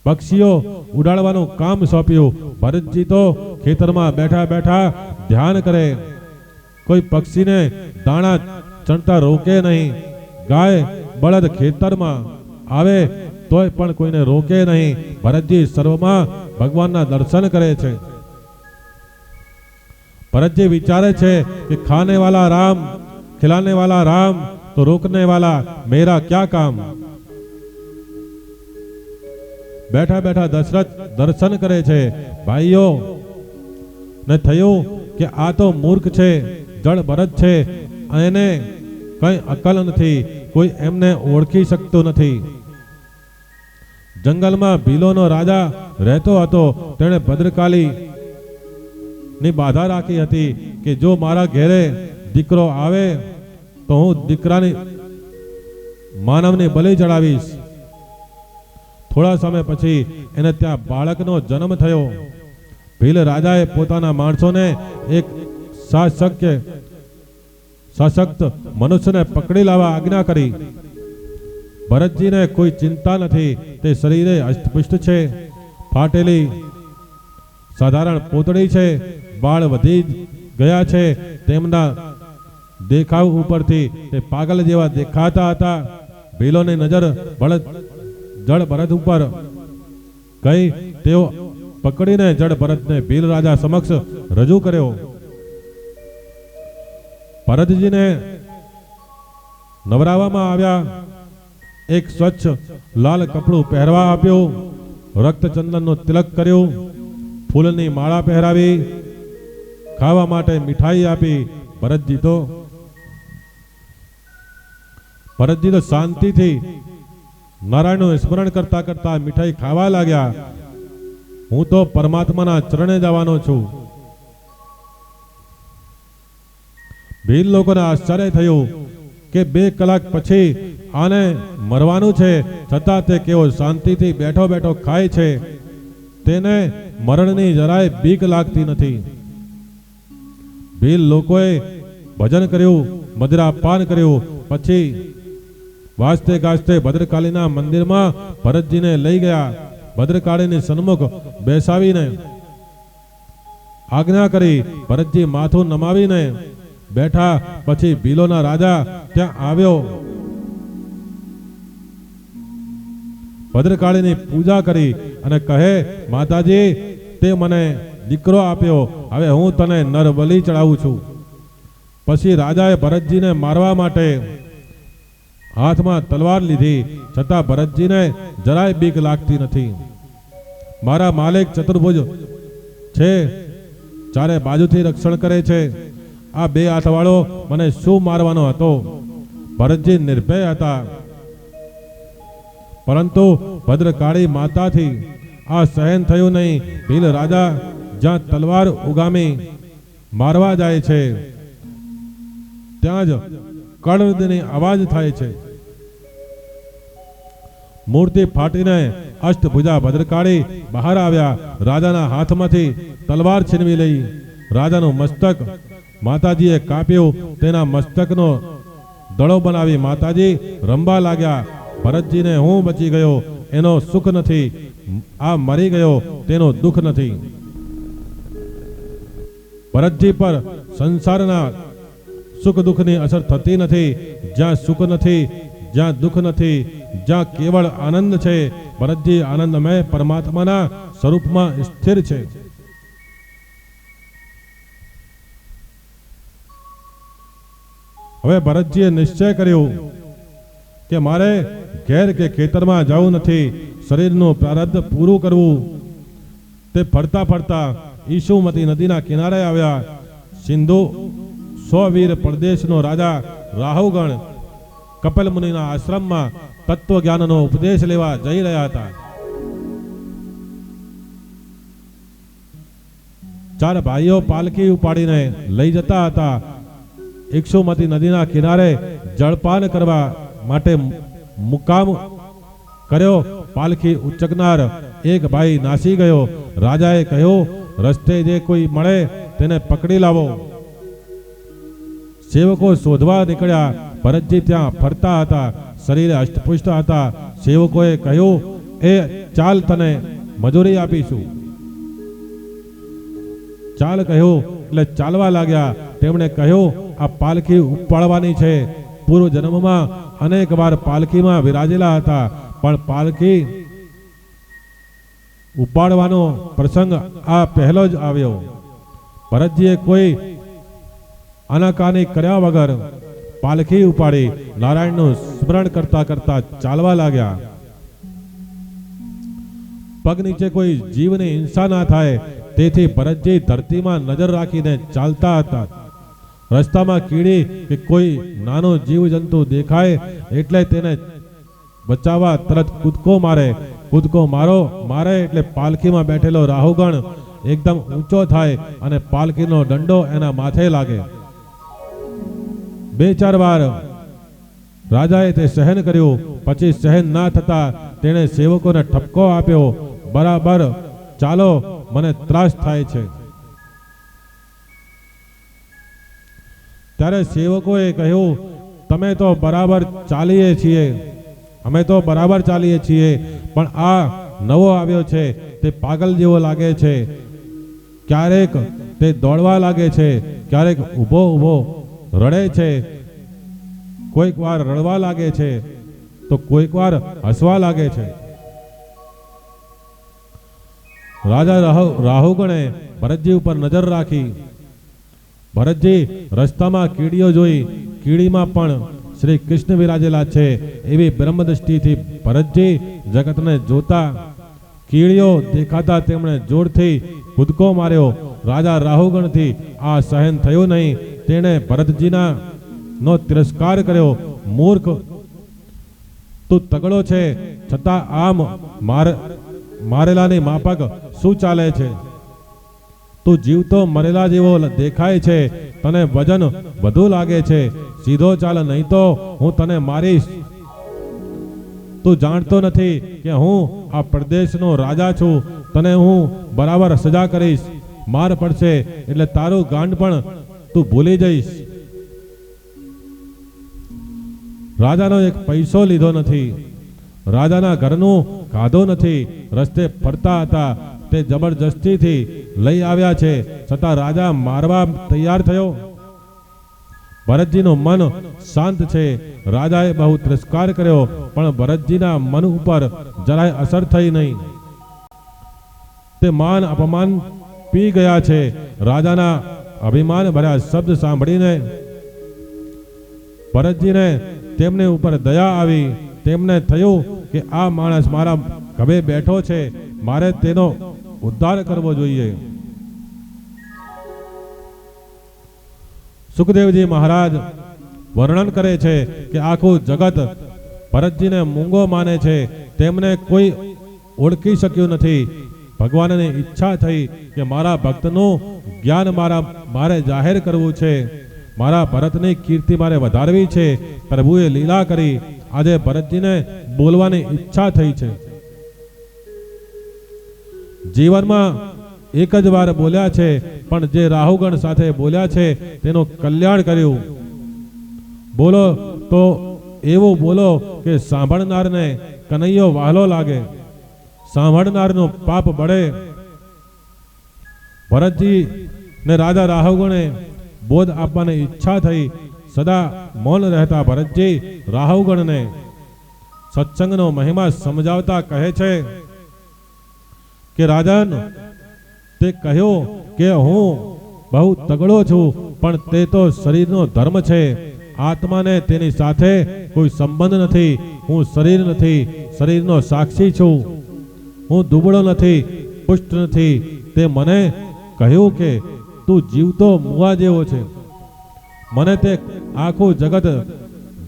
પક્ષીઓ ઉડાડવાનું કામ સોંપ્યું. ભરતજી તો ખેતરમાં બેઠા બેઠા ધ્યાન કરે. કોઈ પક્ષીને દાણા ચણતા રોકે નહીં. ગાય બળદ ખેતરમાં આવે તોય પણ કોઈને રોકે નહીં. ભરતજી સર્વમાં ભગવાનના દર્શન કરે છે. ભરતજી વિચારે છે કે ખાને વાલા રામ, ખिलाने वाला राम, तो रोकने वाला मेरा क्या काम. બેઠા બેઠા દશરથ દર્શન કરે છે. ભાઈઓ ને થયું કે આ તો મૂર્ખ છે, જળ ભરત છે, એને કઈ અકલ નથી, કોઈ એમને ઓળખી શકતું નથી. જંગલમાં ભીલોનો રાજા રહેતો હતો. તેણે ભદ્રકાલી ની બાધા રાખી હતી કે જો મારા ઘેરે દીકરો આવે તો હું દીકરાની માનવની બલિ ચડાવીશ. થોડા સમય પછી એને ત્યાં બાળકનો જન્મ થયો. ભીલ રાજાએ પોતાના માણસોને એક સશક્ત મનુષ્યને પકડી લાવવા આજ્ઞા કરી. ભરતજીને કોઈ ચિંતા નથી. તે શરીરે અસ્તપુષ્ટ છે, ફાટેલી સાધારણ પોતળી છે, વાળ વધી ગયા છે. તેમના દેખાવ ઉપરથી તે પાગલ જેવા દેખાતા હતા. ભીલોની નજર જળ ભરત ઉપર ગઈ. તેઓ પકડીને જળ ભરતને ભીલ રાજા સમક્ષ રજૂ કર્યો. ભરતજીને નવરાવવામાં આવ્યા. એક સ્વચ્છ લાલ કપડું પહેરવા આપ્યું. રક્તચંદનનું તિલક કર્યું. ફૂલની માળા પહેરાવી. ખાવા માટે મીઠાઈ આપી. ભરતજી તો શાંતિથી નારાયણનું સ્મરણ કરતા કરતા મીઠાઈ ખાવા લાગ્યા. હું તો પરમાત્માના ચરણે જવાનો છું. ભીલ લોકોને આશ્ચર્ય થયું કે 2 કલાક પછી આને મરવાનું છે, છતાં તે કેવો શાંતિથી બેઠો બેઠો ખાય છે. તેને મરણની જરાય બીક લાગતી નથી. ભીલ લોકોએ ભજન કર્યું, મદરાપાન કર્યું. પછી વાજતે ગાજતે ભદ્રકાળીના મંદિરમાં ભરતજીને લઈ ગયા. ભદ્રકાળીની સન્મુખ બેસાવીને આજ્ઞા કરી. ભરતજી માથું નમાવીને બેઠા. પછી ભીલોના રાજા ત્યાં આવ્યો. ભદ્રકાળીની પૂજા કરી અને કહે, માતાજી, તે મને દીકરો આપ્યો, હવે હું તને નર બલિ ચડાવું છું. પછી રાજાએ ભરતજીને મારવા માટે હાથમાં તલવાર લીધી, છતાં ભરતજીને જરાય બીક લાગતી નથી. મારા માલિક ચતુર્ભુજ છે, ચારે બાજુથી રક્ષણ કરે છે. આ 2 હાથવાળો મને શું મારવાનો હતો? ભરતજી નિર્ભય હતા. પરંતુ ભદ્રકાળી માતાથી આ સહન થયું નહીં. ભીલ રાજા જ્યાં તલવાર ઉગામી મારવા જાય છે ત્યાં જ કડદની અવાજ થાય છે. મૂર્તિ ફાટીને અષ્ટભુજા ભદ્રકાળી બહાર આવ્યા. રાજાના હાથમાંથી તલવાર છીનવી લઈ. રાજાનું મસ્તક માતાજીએ કાપ્યું. તેના મસ્તકનો દડો બનાવી માતાજી રંબા લાગ્યા. ભરતજીને હું બચી ગયો એનો સુખ નથી, આ મરી ગયો તેનો દુઃખ નથી. ભરતજી પર સંસારના સુખ દુઃખની અસર થતી નથી. જ્યાં સુખ નથી, જ્યાં દુઃખ નથી, જ્યાં કેવળ આનંદ છે. ભરતજી આનંદમય પરમાત્માના સ્વરૂપમાં સ્થિર છે. હવે ભરતજીએ નિશ્ચય કર્યો કે મારે ઘેર કે ખેતરમાં જવું નથી, શરીરનું પ્રારબ્ધ પૂરું કરવું. તે ફરતા ફરતા ઈશુમતી નદીના કિનારે આવ્યા. સિંધુ સોવીર પ્રદેશનો રાજા રાહુગણ કપિલ મુનિના આશ્રમમાં તત્વજ્ઞાનનો ઉપદેશ લેવા જઈ રહ્યા હતા. 4 ભાઈઓ પાલકી ઉપાડીને લઈ જતા હતા. ઈક્ષુમતી નદીના કિનારે જળપાન કરવા માટે મુકામ કર્યો. પાલખી ઉચકનાર એક ભાઈ નાસી ગયો. રાજાએ કહ્યું, રસ્તે જે કોઈ મળે તેને પકડી લાવો. સેવકો શોધવા નીકળ્યા. ભરતજી ત્યાં ફરતા હતા, શરીરે અષ્ટપુષ્ટ હતા. સેવકોએ કહ્યું, એ ચાલ, તને મજૂરી આપીશું. ચાલ કહ્યું એટલે ચાલવા લાગ્યા. તેમણે કહ્યું, આ પાલખી ઉપાડવાની છે. પૂર્વ જન્મમાં અનેક વાર પાલખીમાં વિરાજેલા હતા, પણ પાલખી ઉપાડવાનો પ્રસંગ આ પહેલો જ આવ્યો. ભરતજીએ કોઈ આનાકાની કર્યા વગર પાલખી ઉપાડી નારાયણનું સ્મરણ કરતા કરતા ચાલવા લાગ્યા. પગ નીચે કોઈ જીવની હિંસા ના થાય તેથી ભરતજી ધરતીમાં નજર રાખીને ચાલતા હતા. રસ્તામાં કીડી કે કોઈ નાનો જીવજંતુ દેખાય એટલે તેને બચાવવા તરત કૂદકો મારે. કૂદકો મારે એટલે પાલખીમાં બેઠેલો રાહુગણ એકદમ ઊંચો થાય અને પાલખીનો દંડો એના માથે લાગે. 2-4 વાર રાજાએ તે સહન કર્યું. પછી સહન ના થતા તેણે સેવકોને ઠપકો આપ્યો, બરાબર ચાલો, મને ત્રાસ થાય છે. ત્યારે સેવકોએ કહ્યું, તમે તો બરાબર ચાલીએ છીએ, અમે તો બરાબર ચાલીએ છીએ, પણ આ નવો આવ્યો છે તે પાગલ જેવો લાગે છે. ક્યારેક તે દોડવા લાગે છે, ક્યારેક ઊભો ઊભો રડે છે, કોઈક વાર રડવા લાગે છે તો કોઈક વાર હસવા લાગે છે. રાજા રાહુગણે ભરતજી ઉપર નજર રાખી. ભરતજી રસ્તામાં કીડીઓ જોઈ. કીડીમાં પણ શ્રી કૃષ્ણ વિરાજેલા છે એવી બ્રહ્મદ્રષ્ટિથી ભરતજી જગતને જોતા. કીડીઓ દેખાતા તેમણે જોરથી કૂદકો માર્યો. રાજા રાહુગણથી આ સહન થયું નહીં. તેણે ભરતજીના નો તિરસ્કાર કર્યો. મૂર્ખ, તું તગડો છે છતાં આમ મારેલાની માફક શું ચાલે છે? તું જીવતો મરેલા જેવો દેખાય છે, તને વજન વધુ લાગે છે. સીધો ચાલ, નહીં તો હું તને મારીશ. તું જાણતો નથી કે હું આ પ્રદેશનો રાજા છું. તને હું બરાબર સજા કરીશ. માર પડશે એટલે તારું ગાંડ પણ તું ભૂલી જઈશ. રાજાનો એક પૈસો લીધો નથી, રાજાના ઘરનું ખાધો નથી. રસ્તે ફરતા હતા તે જબરજસ્તીથી લઈ આવ્યા છે, છતાં રાજા મારવા તૈયાર થયો. ભરતજીનું મન શાંત છે. રાજાએ બહુ તિરસ્કાર કર્યો, પણ ભરતજીના મન ઉપર જરાય અસર થઈ નહીં. તે માન અપમાન પી ગયા છે. રાજાના અભિમાન ભર્યા શબ્દ સાંભળીને ભરતજીને તેમને ઉપર દયા આવી. તેમને થયું કે આ માણસ મારા ખભે બેઠો છે, મારે તેનો ઉદ્ધાર કરવો જોઈએ. સુખદેવજી મહારાજ વર્ણન કરે છે કે આખું જગત ભરતજીને મૂંગો માને છે. તેમને કોઈ ઓળખી શક્યો નથી. ભગવાનને ઈચ્છા થઈ કે મારા ભક્તનું જ્ઞાન મારે જાહેર કરવું છે, મારા ભરતની કીર્તિ મારે વધારવી છે. પ્રભુએ લીલા કરી. આજે ભરતજીને બોલવાની ઈચ્છા થઈ છે. જીવનમાં એક જ વાર બોલ્યા છે, પણ જે રાહુગણ સાથે બોલ્યા છે તેનું કલ્યાણ કર્યું. બોલો તો એવું બોલો કે સાંભળનારને કનૈયો વહાલો લાગે, સાંભળનારનું પાપ બળે. ભરતજી ને રાજા રાહુગણે બોધ આપવાની ઈચ્છા થઈ. સદા મૌન રહેતા ભરતજી રાહુગણને સત્સંગનો મહિમા સમજાવતા કહે છે કે રાજન, તે કહ્યું કે હું બહુ તગડો છું, પણ તે તો શરીરનો ધર્મ છે. આત્માને તેની સાથે કોઈ સંબંધ નથી. હું શરીર નથી, શરીરનો સાક્ષી છું. હું દુબળો નથી, પુષ્ટ નથી. તે મને કહ્યું કે તું જીવતો મુવા જેવો છે. મને તે આખું જગત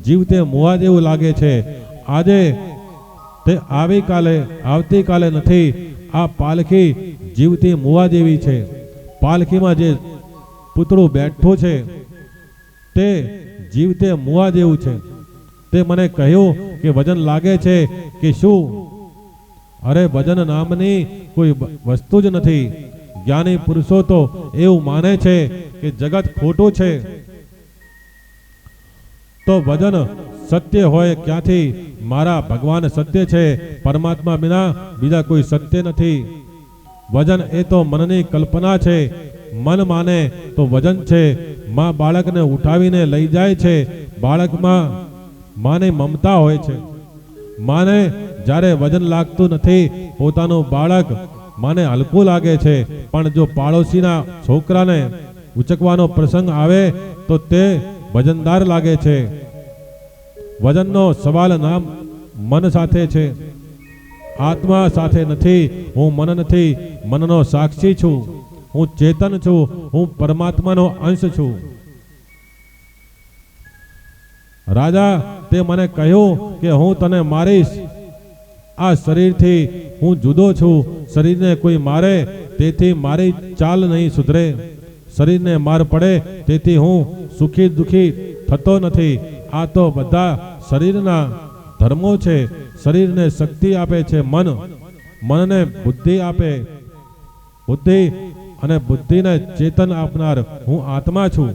જીવતે મુવા જેવું લાગે છે. આજે તે આવતીકાલે નથી. આ પાલખી જીવતી મુવા જેવી છે. પાલખીમાં જે પૂતળું બેઠું છે તે જીવતે મુવા જેવું છે. તે મને કહ્યું કે વજન લાગે છે કે શું? અરે વજન નામની કોઈ વસ્તુ જ નથી. જ્ઞાની પુરુષો તો એવું માને છે કે જગત ખોટું છે. તો વજન સત્ય હોય ક્યાંથી? મારા ભગવાન સત્ય છે. પરમાત્મા વિના બીજા કોઈ સત્ય નથી. વજન એ તો મનની કલ્પના છે. મન માને તો વજન છે. માં બાળકને ઉઠાવીને લઈ જાય છે. બાળકમાં માની મમતા હોય છે. માને જ્યારે વજન લાગતું નથી, પોતાનું બાળક માને હલકું લાગે છે. પણ જો પાડોશીના છોકરાને ઉચકવાનો પ્રસંગ આવે તો તે વજનદાર લાગે છે. વજનનો સવાલ નામ મન સાથે છે, આત્મા સાથે નથી. હું મન નથી, મનનો સાક્ષી છું. હું ચેતન છું. હું પરમાત્માનો અંશ છું. રાજા, તે મને કહ્યું કે હું તને મારીશ. આ શરીરથી હું જુદો છું. શરીરને કોઈ મારે તેથી મારી ચાલ નહીં સુધરે. શરીરને માર પડે તેથી હું સુખી દુખી થતો નથી. આ તો બધા શરીરના ધર્મો છે. શરીરને શક્તિ આપે છે મન, મનને બુદ્ધિ આપે બુદ્ધિ, અને બુદ્ધિને ચેતન આપનાર હું આત્મા છું.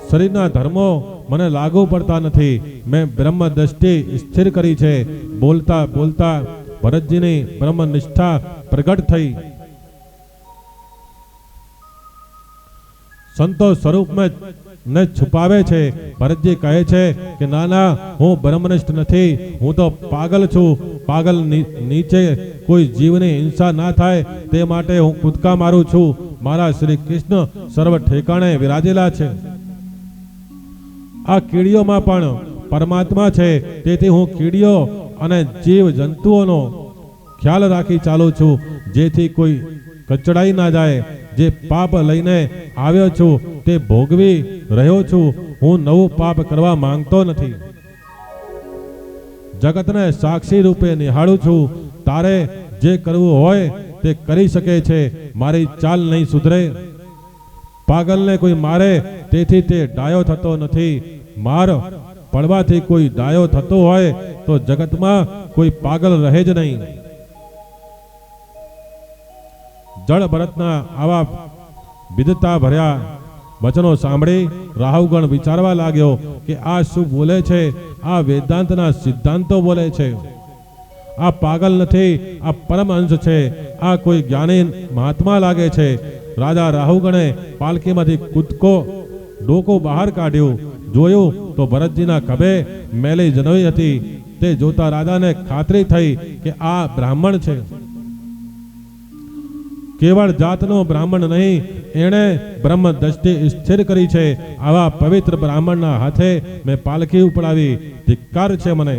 શરીરના ધર્મો મને લાગુ પડતા નથી. મેં બ્રહ્મ દ્રષ્ટિ સ્થિર કરી છે. બોલતા બોલતા ભરતજીની બ્રહ્મ નિષ્ઠા પ્રગટ થઈ. સંતો સ્વરૂપમાં ને છુપાવે છે. ભરતજી કહે છે કે ના ના, હું બ્રહ્મનિષ્ઠ નથી. હું તો પાગલ છું. પાગલ નીચે કોઈ જીવની હિંસા ના થાય તે માટે હું કૂદકા મારું છું. મારા શ્રી કૃષ્ણ સર્વ ઠેકાણે વિરાજેલા છે. આ કીડીઓમાં પણ પરમાત્મા છે. તેથી હું કીડીઓ અને જીવ જંતુઓનો ખ્યાલ રાખી ચાલું છું, જેથી કોઈ કચડાઈ ના જાય. જે પાપ લઈને આવ્યો છું તે ભોગવી રહ્યો છું. હું નવું પાપ કરવા માંગતો નથી. જગતને સાક્ષી રૂપે નિહાળું છું. તારે જે કરવું હોય તે કરી શકે છે. મારી ચાલ નહીં સુધરે. પાગલને કોઈ મારે તેથી તે ડાયો થતો નથી. માર પડવાથી કોઈ ડાયો થતો હોય તો જગતમાં કોઈ પાગલ રહે જ નહીં. જળ ભરતના આવા વિદતા ભર્યા વચનો સાંભળી રાહુગણ વિચારવા લાગ્યો કે આ શું બોલે છે? આ વેદાંતના સિદ્ધાંતો બોલે છે. આ પાગલ નથી, આ પરમ અંશ છે. આ કોઈ જ્ઞાની મહાત્મા લાગે છે. રાજા રાહુગણે પાલકીમાંથી કૂદકો ડોકો બહાર કાઢ્યું. જોયું તો ભરતજીના ખભે મેલી જનોઈ હતી. તે જોતા રાજાને ખાતરી થઈ કે આ બ્રાહ્મણ છે. કેવળ જાતનો બ્રાહ્મણ નહીં, એણે બ્રહ્મ દ્રષ્ટિ સ્થિર કરી છે. આવા પવિત્ર બ્રાહ્મણના હાથે મેં પાલખી ઉપડાવી. ધિક્કાર છે મને.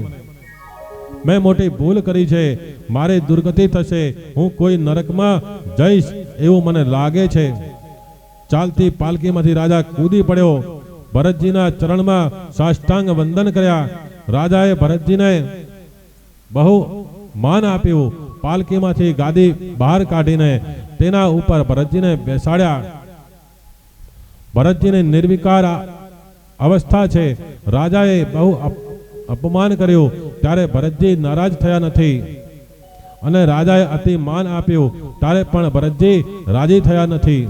મેં મોટી ભૂલ કરી છે. મારી દુર્ગતિ થશે. હું કોઈ નરકમાં જઈશ એવું મને લાગે છે. ચાલતી પાલકીમાંથી રાજા કૂદી પડ્યો. ભરતજીના ચરણમાં સાષ્ટાંગ વંદન કર્યા. રાજાએ ભરતજીને બહુ માન આપ્યું. પાલકીમાંથી ગાદી બહાર કાઢીને તેના ઉપર ભરતજીને બેસાડ્યા. ભરતજીની નિર્વિકાર અવસ્થા છે. રાજાએ બહુ અપમાન કર્યું ત્યારે ભરતજી નારાજ થયા નથી, અને રાજાએ અતિ માન આપ્યું ત્યારે પણ ભરતજી રાજી થયા નથી.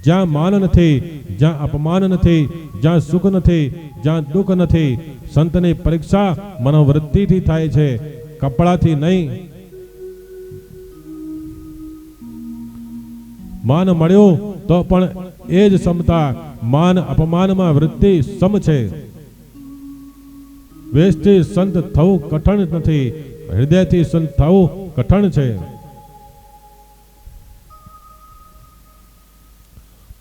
જ્યાં માન નથી, જ્યાં અપમાન નથી, જ્યાં સુખ નથી, જ્યાં દુઃખ નથી, સંતની પરીક્ષા મનોવૃત્તિથી થાય છે, કપડાથી નહીં. માન મળ્યું તો પણ એ જ સમતા. માન અપમાનમાં વૃત્તિ સમ છે. વેશથી સંત થવું કઠણ નથી, હૃદયથી સંત થવું કઠણ છે.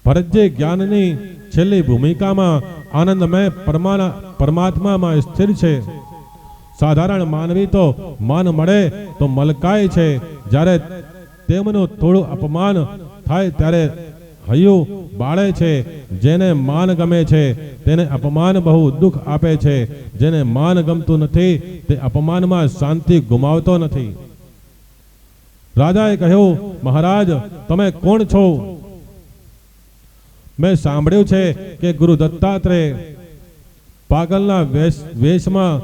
ભરતજી જ્ઞાનની છેલ્લી ભૂમિકામાં આનંદમય પરમાત્મામાં સ્થિર છે. સાધારણ માનવી તો માન મળે તો મલકાય છે. જ્યારે તેમનું થોડું અપમાન થાય ત્યારે હૈયું બાળે છે. જેને માન ગમે છે તેને અપમાન બહુ દુઃખ આપે છે. જેને માન ગમતું નથી તે અપમાનમાં શાંતિ ગુમાવતો નથી. રાજાએ કહ્યું, મહારાજ તમે કોણ છો? મેં સાંભળ્યું છે કે ગુરુ દત્તાત્રેય પાગલના વેશમાં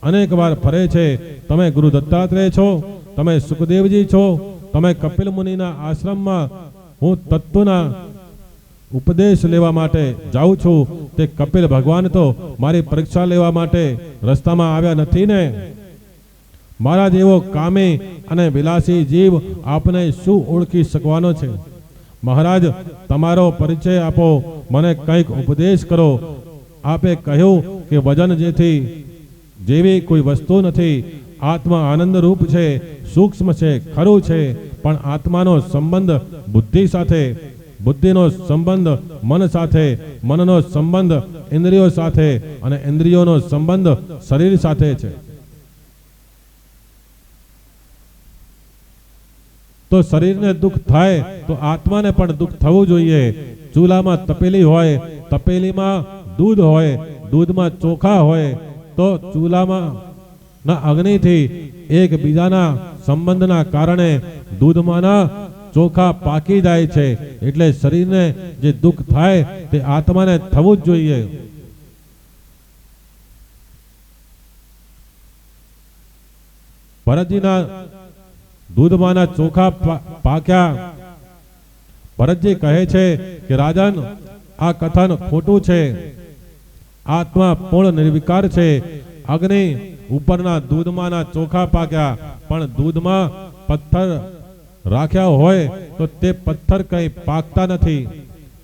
અનેક વાર ફરે છે. તમે ગુરુ દત્તાત્રેય છો? તમે સુખદેવજી છો? તમે કપિલ મુનિના આશ્રમમાં હું તત્વના ઉપદેશ લેવા માટે જાઉં છું. તે કપિલ ભગવાન તો મારી પરીક્ષા લેવા માટે રસ્તામાં આવ્યા નથી ને? મારા જેવો કામી અને વિલાસી જીવ આપને શું ઓળખી શકવાનો છે? મહારાજ તમારો પરિચય આપો, મને કંઈક ઉપદેશ કરો. આપે કહ્યું કે વજન જેવી કોઈ વસ્તુ નથી. આત્મા આનંદ રૂપ છે, સૂક્ષ્મ છે, ખરું છે, પણ આત્માનો સંબંધ બુદ્ધિ સાથે, બુદ્ધિનો સંબંધ મન સાથે, મનનો સંબંધ ઇન્દ્રિયો સાથે, અને ઇન્દ્રિયોનો સંબંધ શરીર સાથે છે. તો શરીરને દુઃખ થાય તો આત્માને પણ દુઃખ થવું જોઈએ. ચૂલામાં તપેલી હોય, તપેલીમાં દૂધ હોય, દૂધમાં ચોખા હોય, તો ચૂલામાં ના અગ્નિથી એકબીજાના સંબંધના કારણે દૂધમાંના ચોખા પાકી જાય છે. એટલે શરીરને જે દુઃખ થાય તે આત્માને થવું જ જોઈએ. ભરતજીના દૂધમાંના ચોખા પાક્યા. ભરતજી કહે છે કે રાજન, આ કથન ખોટું છે. આત્મા પૂર્ણ નિર્વિકાર છે. અગ્નિ ઉપરના દૂધમાંના ચોખા પાક્યા, પણ દૂધમાં પથ્થર રાખ્યા હોય તો તે પથ્થર કંઈ પાકતા નથી,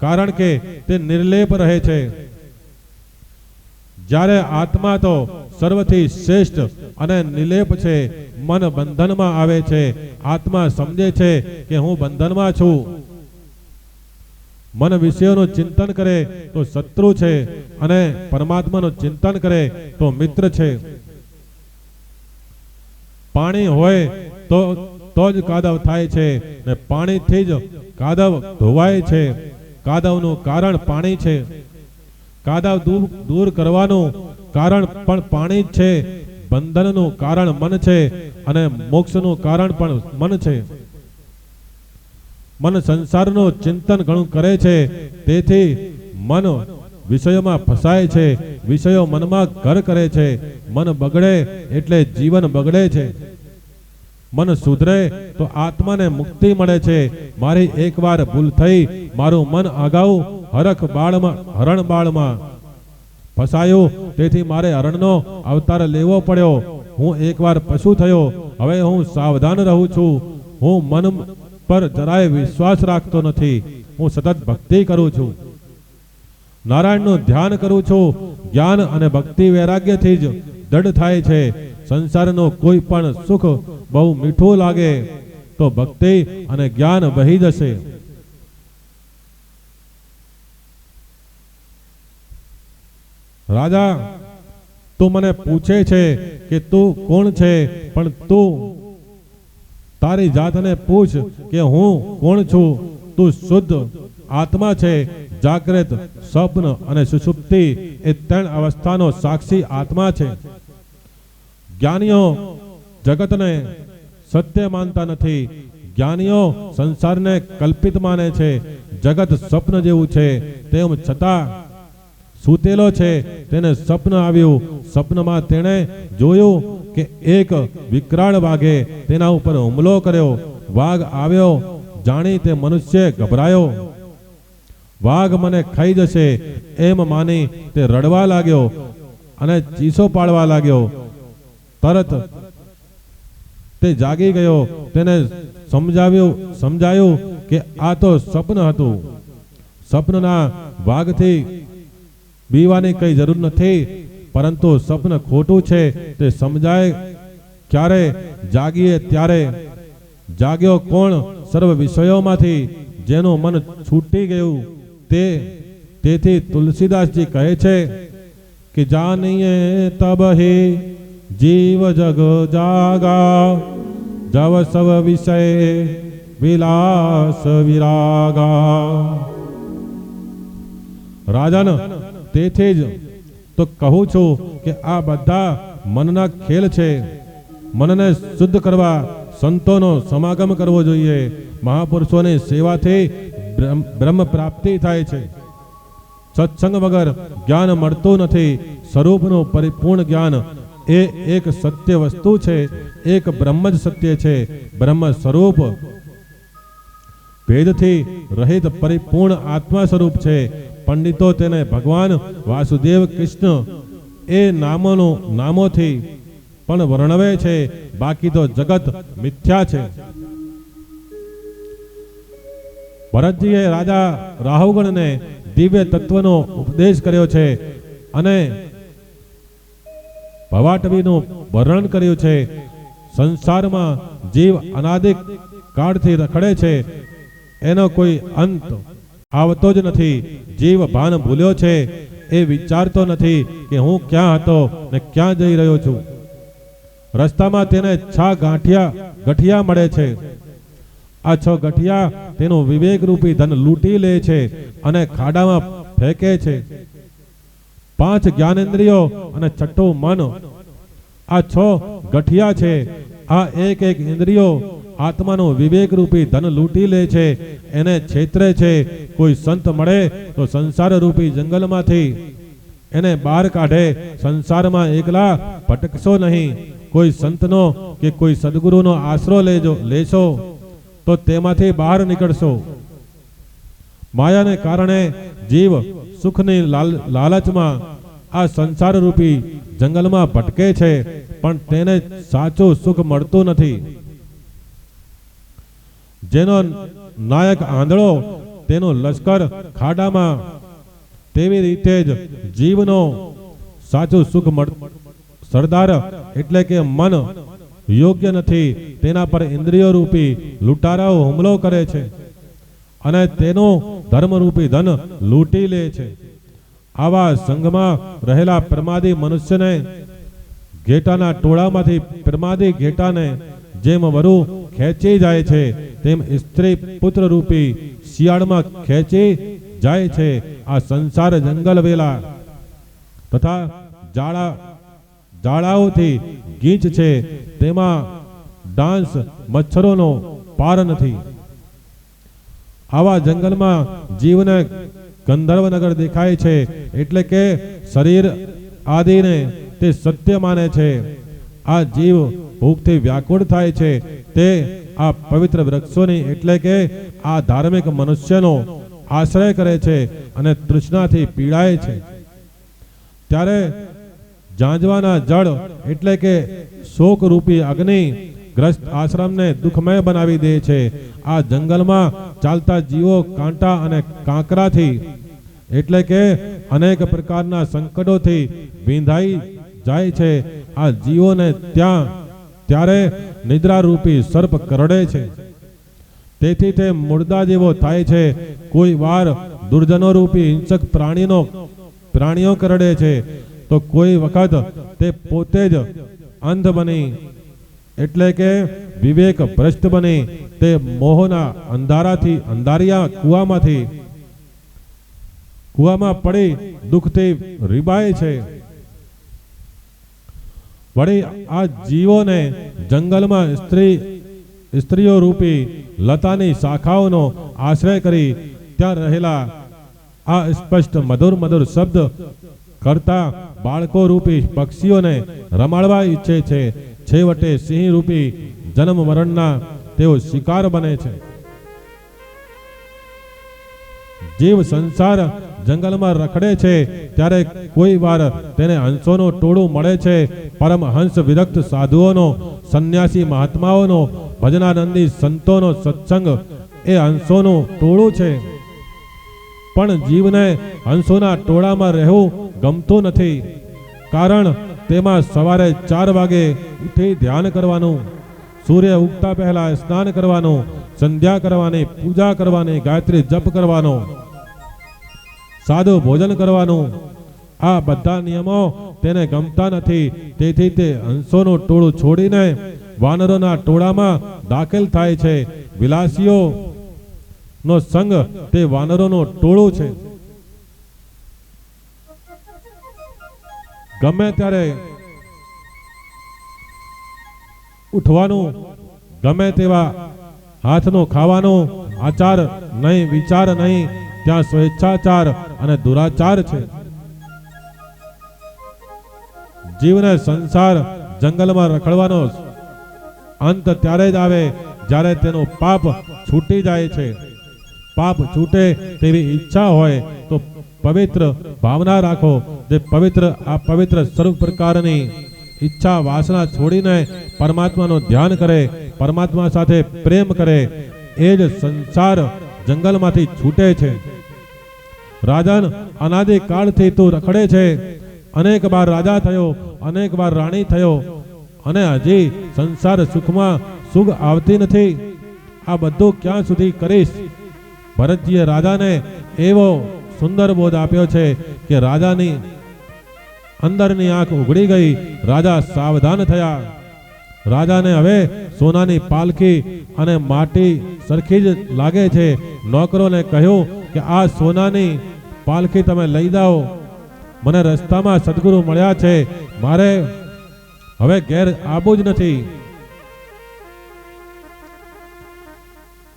કારણ કે તે નિર્લેપ રહે છે. જ્યારે આત્મા તો સર્વથી શ્રેષ્ઠ અને નિર્લેપ છે. મન બંધનમાં આવે છે. આત્મા સમજે છે કે હું બંધનમાં છું. મન વિષયોનું ચિંતન કરે તો શત્રુ છે, અને પરમાત્માનું ચિંતન કરે તો મિત્ર છે. પાણી હોય તો જ કાદવ થાય છે, ને પાણીથી જ કાદવ ધોવાય છે. કાદવનું કારણ પાણી છે. કાદવ દૂર કરવાનું કારણ પણ પાણી જ છે. બંધનનું કારણ મન છે, અને મોક્ષનું કારણ પણ મન છે. મન સંસારનું ચિંતન ઘણું કરે છે, તેથી મન વિષયોમાં ફસાય છે. વિષયો મનમાં ઘર કરે છે. મન બગડે એટલે જીવન બગડે છે. મન સુધરે તો આત્માને મુક્તિ મળે છે. મારી એકવાર ભૂલ થઈ. મારું મન અગાઉ હરણ બાળમાં ફસાયું, તેથી મારે હરણનો અવતાર લેવો પડ્યો. હું એકવાર પશુ થયો. હવે હું સાવધાન રહું છું. હું મન પર જરાય વિશ્વાસ રાખતો નથી. હું સતત ભક્તિ કરું છું. નારાયણનું ધ્યાન કરું છું. જ્ઞાન અને ભક્તિ વૈરાગ્યથી જ દૃઢ થાય છે. સંસારનું કોઈ પણ સુખ બહુ મીઠું લાગે તો ભક્તિ અને જ્ઞાન વહી જશે. રાજા, તું મને પૂછે છે કે તું કોણ છે, પણ તું તારી જાતને પૂછ કે હું કોણ છું. તું શુદ્ધ આત્મા છે. જાગ્રત, સ્વપ્ન અને સુષુપ્તિ એ ત્રણ અવસ્થાનો સાક્ષી આત્મા છે. જ્ઞાનીઓ જગતને સત્ય માનતા નથી, જ્ઞાનીઓ સંસારને કલ્પિત માને છે, જગત સ્વપ્ન જેવું છે, તેમ છતાં સૂતેલો છે તેને સ્વપ્ન આવ્યું, સ્વપ્નમાં તેણે જોયું કે એક વિકરાળ વાઘે તેના ઉપર હુમલો કર્યો, વાઘ આવ્યો, જાણી તે મનુષ્ય ગભરાયો, વાઘ મને ખાઈ જશે એમ માની તે રડવા લાગ્યો અને ચીસો પાડવા લાગ્યો. તરત તે જાગી ગયો, તેને સમજાયું કે આ તો સ્વપ્ન હતું. સ્વપ્નના વાઘથી બીવાની કઈ જરૂર નથી, પરંતુ સ્વપ્ન ખોટું છે તે સમજાય ક્યારે? જાગીએ ત્યારે. જાગ્યો કોણ? સર્વ વિષયોમાંથી જેનું મન છૂટી ગયું તે. તેથી તુલસીદાસજી કહે છે કે જાનીએ તબ હે જીવ જગ જાગા, જવ સવ વિષય વિલાસ વિરાગા. રાજન, તેથી જ તો કહું છું કે આ બધા મનના ખેલ છે. મનને શુદ્ધ કરવા સંતોનો સમાગમ કરવો જોઈએ. મહાપુરુષોની સેવાથી બ્રહ્મ પ્રાપ્તિ થાય છે. સત્સંગ વગર જ્ઞાન મળતું નથી. સ્વરૂપનું પરિપૂર્ણ જ્ઞાન એ એક સત્ય વસ્તુ છે, એક બ્રહ્મ જ સત્ય છે. બ્રહ્મ સ્વરૂપ ભેદથી રહિત પરિપૂર્ણ આત્મા સ્વરૂપ છે. પંડિતો તેને ભગવાન વાસુદેવ કૃષ્ણ એ નામોથી પણ વર્ણવે છે, બાકી તો જગત મિથ્યા છે. ભરતજીએ રાજા રાહુગણને દિવ્ય તત્વનો ઉપદેશ કર્યો છે અને ભવાટવીનું વર્ણન કર્યું છે. સંસારમાં જીવ અનાદિક કાળથી રખડે છે, એનો કોઈ અંત આવતો જ નથી. જીવ ભાન ભૂલ્યો છે, એ વિચારતો નથી કે હું ક્યાં હતો ને ક્યાં જઈ રહ્યો છું. રસ્તામાં તેને 6 ગઠિયા મળે છે. આ 6 ગઠિયા તેનું વિવેક રૂપી ધન લૂંટી લે છે અને ખાડામાં ફેંકે છે. 5 જ્ઞાનેન્દ્રિયો અને 6ઠું મન, આ 6 ગઠિયા છે. આ એક ઇન્દ્રિયો આત્માનું વિવેક રૂપી ધન લૂંટી લે છે, એને છેતરે છે. કોઈ સંત મળે તો સંસાર રૂપી જંગલમાંથી એને બહાર કાઢે. સંસારમાં એકલા ભટકશો નહીં. કોઈ સંતનો કે કોઈ સદગુરુનો આશરો લેશો તો તેમાંથી બહાર નીકળશો. માયાને કારણે જીવ સુખની લાલચમાં આ સંસાર રૂપી જંગલમાં ભટકે છે, પણ તેને સાચું સુખ મળતું નથી. જેનો નાયક આંધળો, તેનો લશ્કર ખાડામાં, તેવી રીતે જ જીવનો સાચું સુખ સરદાર એટલે કે મન યોગ્ય નથી. તેના પર ઇન્દ્રિયો રૂપી લૂંટારાઓ હુમલો કરે છે અને તેનું ધર્મરૂપી ધન લૂંટી લે છે. આવા સંઘમાં રહેલા પ્રમાદી મનુષ્યને ઘેટાના ટોળામાંથી પ્રમાદી ઘેટાને જેમ વરુ ખેંચી જાય છે, તેમ સ્ત્રી પુત્ર રૂપી શિયાળમાં ખેંચી જાય છે. આ સંસાર જંગલ વેલા તથા જાળાઓથી ગીચ છે, તેમાં ડાંસ મચ્છરોનો પાર નથી. આવા જંગલમાં જીવને ગંધર્વનગર દેખાય છે, એટલે કે શરીર આદિને તે સત્ય માને છે. આ જીવ ભૂખથી વ્યાકુળ થાય છે, તે આ પવિત્ર વૃક્ષોની એટલે કે આ ધાર્મિક મનુષ્યનો આશ્રય કરે છે અને તૃષ્ણાથી પીડાય છે. ત્યારે ઝાંઝવાના જળ એટલે કે શોક રૂપી અગ્નિ ગ્રસ્ત આશ્રમને દુઃખમય બનાવી દે છે. આ જંગલમાં ચાલતા જીવો કાંટા અને કાંકરાથી એટલે કે અનેક પ્રકારના સંકટોથી વિંધાઈ જાય છે. આ જીવોને ત્યારે નિદ્રારૂપી સર્પ કરડે છે. તેથી તે મુર્દા જેવો થાય છે. કોઈ વાર દુર્જનો રૂપી હિંસક પ્રાણીઓ કરડે છે, તો કોઈ વખત તે પોતે જ અંધ બની એટલે કે વિવેક ભ્રષ્ટ બની તે મોહના અંધારિયા કુવામાં પડી દુઃખથી રીબાય છે. વળી આ જીવોને જંગલમાં સ્ત્રીઓ રૂપી લતાની શાખાઓનો આશ્રય કરી ત્યાં રહેલા આ સ્પષ્ટ મધુર મધુર શબ્દ કરતા બાળકો રૂપી પક્ષીઓને રમાડવા ઈચ્છે છે. છેવટે સિંહ રૂપી જન્મ મરણના તેઓ શિકાર બને છે. જીવ સંસાર જંગલમાં રખડે છે ત્યારે કોઈ વાર તેને હંસોનું ટોળું મળે છે. પરમહંસ વિરક્ત સાધુઓનો, સંન્યાસી મહાત્માઓનો, ભજનાનંદી સંતોનો સત્સંગ એ હંસોનું ટોળું છે. પણ જીવને હંસોના ટોળામાં રહેવું ગમતું નથી. કારણ તેમાં સવારે 4 વાગે ઉઠી ધ્યાન કરવાનું, સૂર્ય ઉગતા પહેલા સ્નાન કરવાનું, સંધ્યા કરવાની, પૂજા કરવાની, ગાયત્રી જપ કરવાનો, સાદું ભોજન કરવાનું, આ બધા નિયમો તેને ગમતા નથી. તેથી તે હંસોનું ટોળું છોડીને વાનરોના ટોળામાં દાખલ થાય છે. વિલાસીઓ નો સંગ તે વાનરોનું ટોળું છે. ગમે ત્યારે ઉઠવાનું, ગમે તેવા હાથનું ખાવાનું, આચાર નહીં, વિચાર નહીં, ત્યાં સ્વેચ્છાચાર અને દુરાચાર છે. જીવને સંસાર જંગલમાં રખડવાનો અંત ત્યારે જ આવે જ્યારે તેનું પાપ છૂટી જાય છે. પાપ છૂટે તેવી ઈચ્છા હોય તો પવિત્ર ભાવના રાખો. જે પવિત્ર સ્વરૂપ પ્રકારની ઈચ્છા વાસના છોડીને પરમાત્માનું ધ્યાન કરે, પરમાત્મા સાથે પ્રેમ કરે, એ જ સંસાર જંગલમાંથી છૂટે છે. રાજન અનાદિ કાળથી તું રખડે છે. અનેક વાર રાજા થયો, અનેક વાર રાણી થયો, અને હજી સંસાર સુખમાં સુખ આવતી નથી. આ બધું ક્યાં સુધી કરીશ? ભરતજીએ રાજાને એવો સુંદર બોધ આપ્યો છે કે રાજાની અંદરની આંખ ઉઘડી ગઈ. રાજા સાવધાન થયા. રાજાને હવે સોનાની પાલખી અને માટી સરખી જ લાગે છે. નોકરોને કહ્યું કે આ સોનાની પાલખી તમે લઈ જાઓ. મને રસ્તામાં સદગુરુ મળ્યા છે, મારે હવે ઘેર આવવું જ નથી.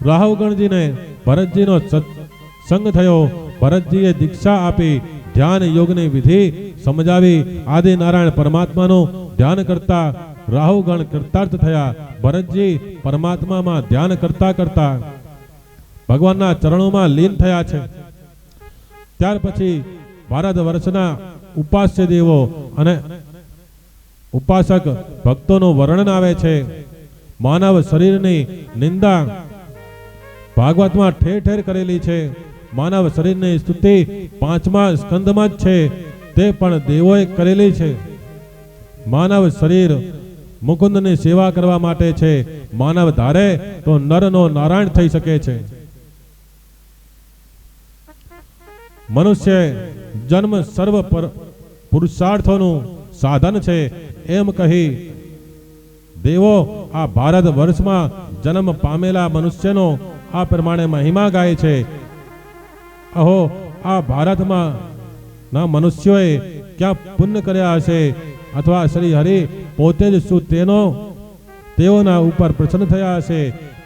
રાહુગણજીને ભરતજીનો સત્સંગ થયો. ભરતજીએ દીક્ષા આપી, ધ્યાન યોગની વિધિ સમજાવી. આદિ નારાયણ પરમાત્માનું ધ્યાન કરતા રાહુગણ કૃતાર્થ થયા. ભરતજી પરમાત્મામાં ધ્યાન કરતા કરતા ભગવાનના ચરણોમાં લીન થયા છે. ત્યાર પછી ભારત વર્ષના ઉપાસ્ય દેવો અને ઉપાસક ભક્તોનું વર્ણન આવે છે. માનવ શરીરની નિંદા ભાગવતમાં ઠેર ઠેર કરેલી છે. માનવ શરીરની સ્તુતિ 5મા સ્કંદમાં જ છે, તે પણ દેવોએ કરેલી છે. માનવ શરીર મુકુંદની સેવા કરવા માટે છે. માનવ ધારે તો નરનો નારાયણ થઈ શકે છે. મનુષ્ય જન્મ સર્વ પુરુષાર્થોનું સાધન છે એમ કહી દેવો આ ભારત વર્ષમાં જન્મ પામેલા મનુષ્યનો આ પ્રમાણે મહિમા ગાય છે. અહો, આ ભારતમાં ના મનુષ્યોએ ક્યાં પુણ્ય કર્યા હશે, અથવા શ્રી હરિ પોતે જ શું તેઓના ઉપર પ્રસન્ન થયા હશે.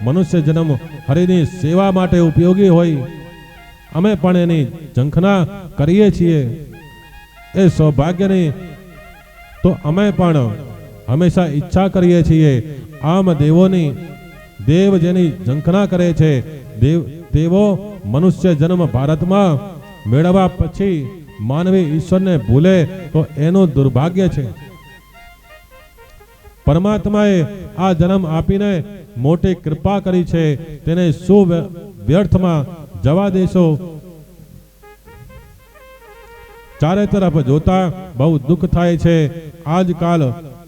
મનુષ્ય જન્મ હરિની સેવા માટે ઉપયોગી હોય, અમે પણ એની ઝંખના કરીએ છીએ. એ સૌભાગ્યની તો અમે પણ હંમેશા ઈચ્છા કરીએ છીએ. આમ દેવ જેની ઝંખના કરે છે, તેવો મનુષ્ય જન્મ ભારતમાં મેળવવા પછી માનવી ઈશ્વરને ભૂલે તો એનું દુર્ભાગ્ય છે. પરમાત્માએ આ જન્મ આપીને મોટી કૃપા કરી છે, તેને શું વ્યર્થમાં જવા દેશો? ચારે તરફ જોતા બહુ દુઃખ થાય છે. આજકાલ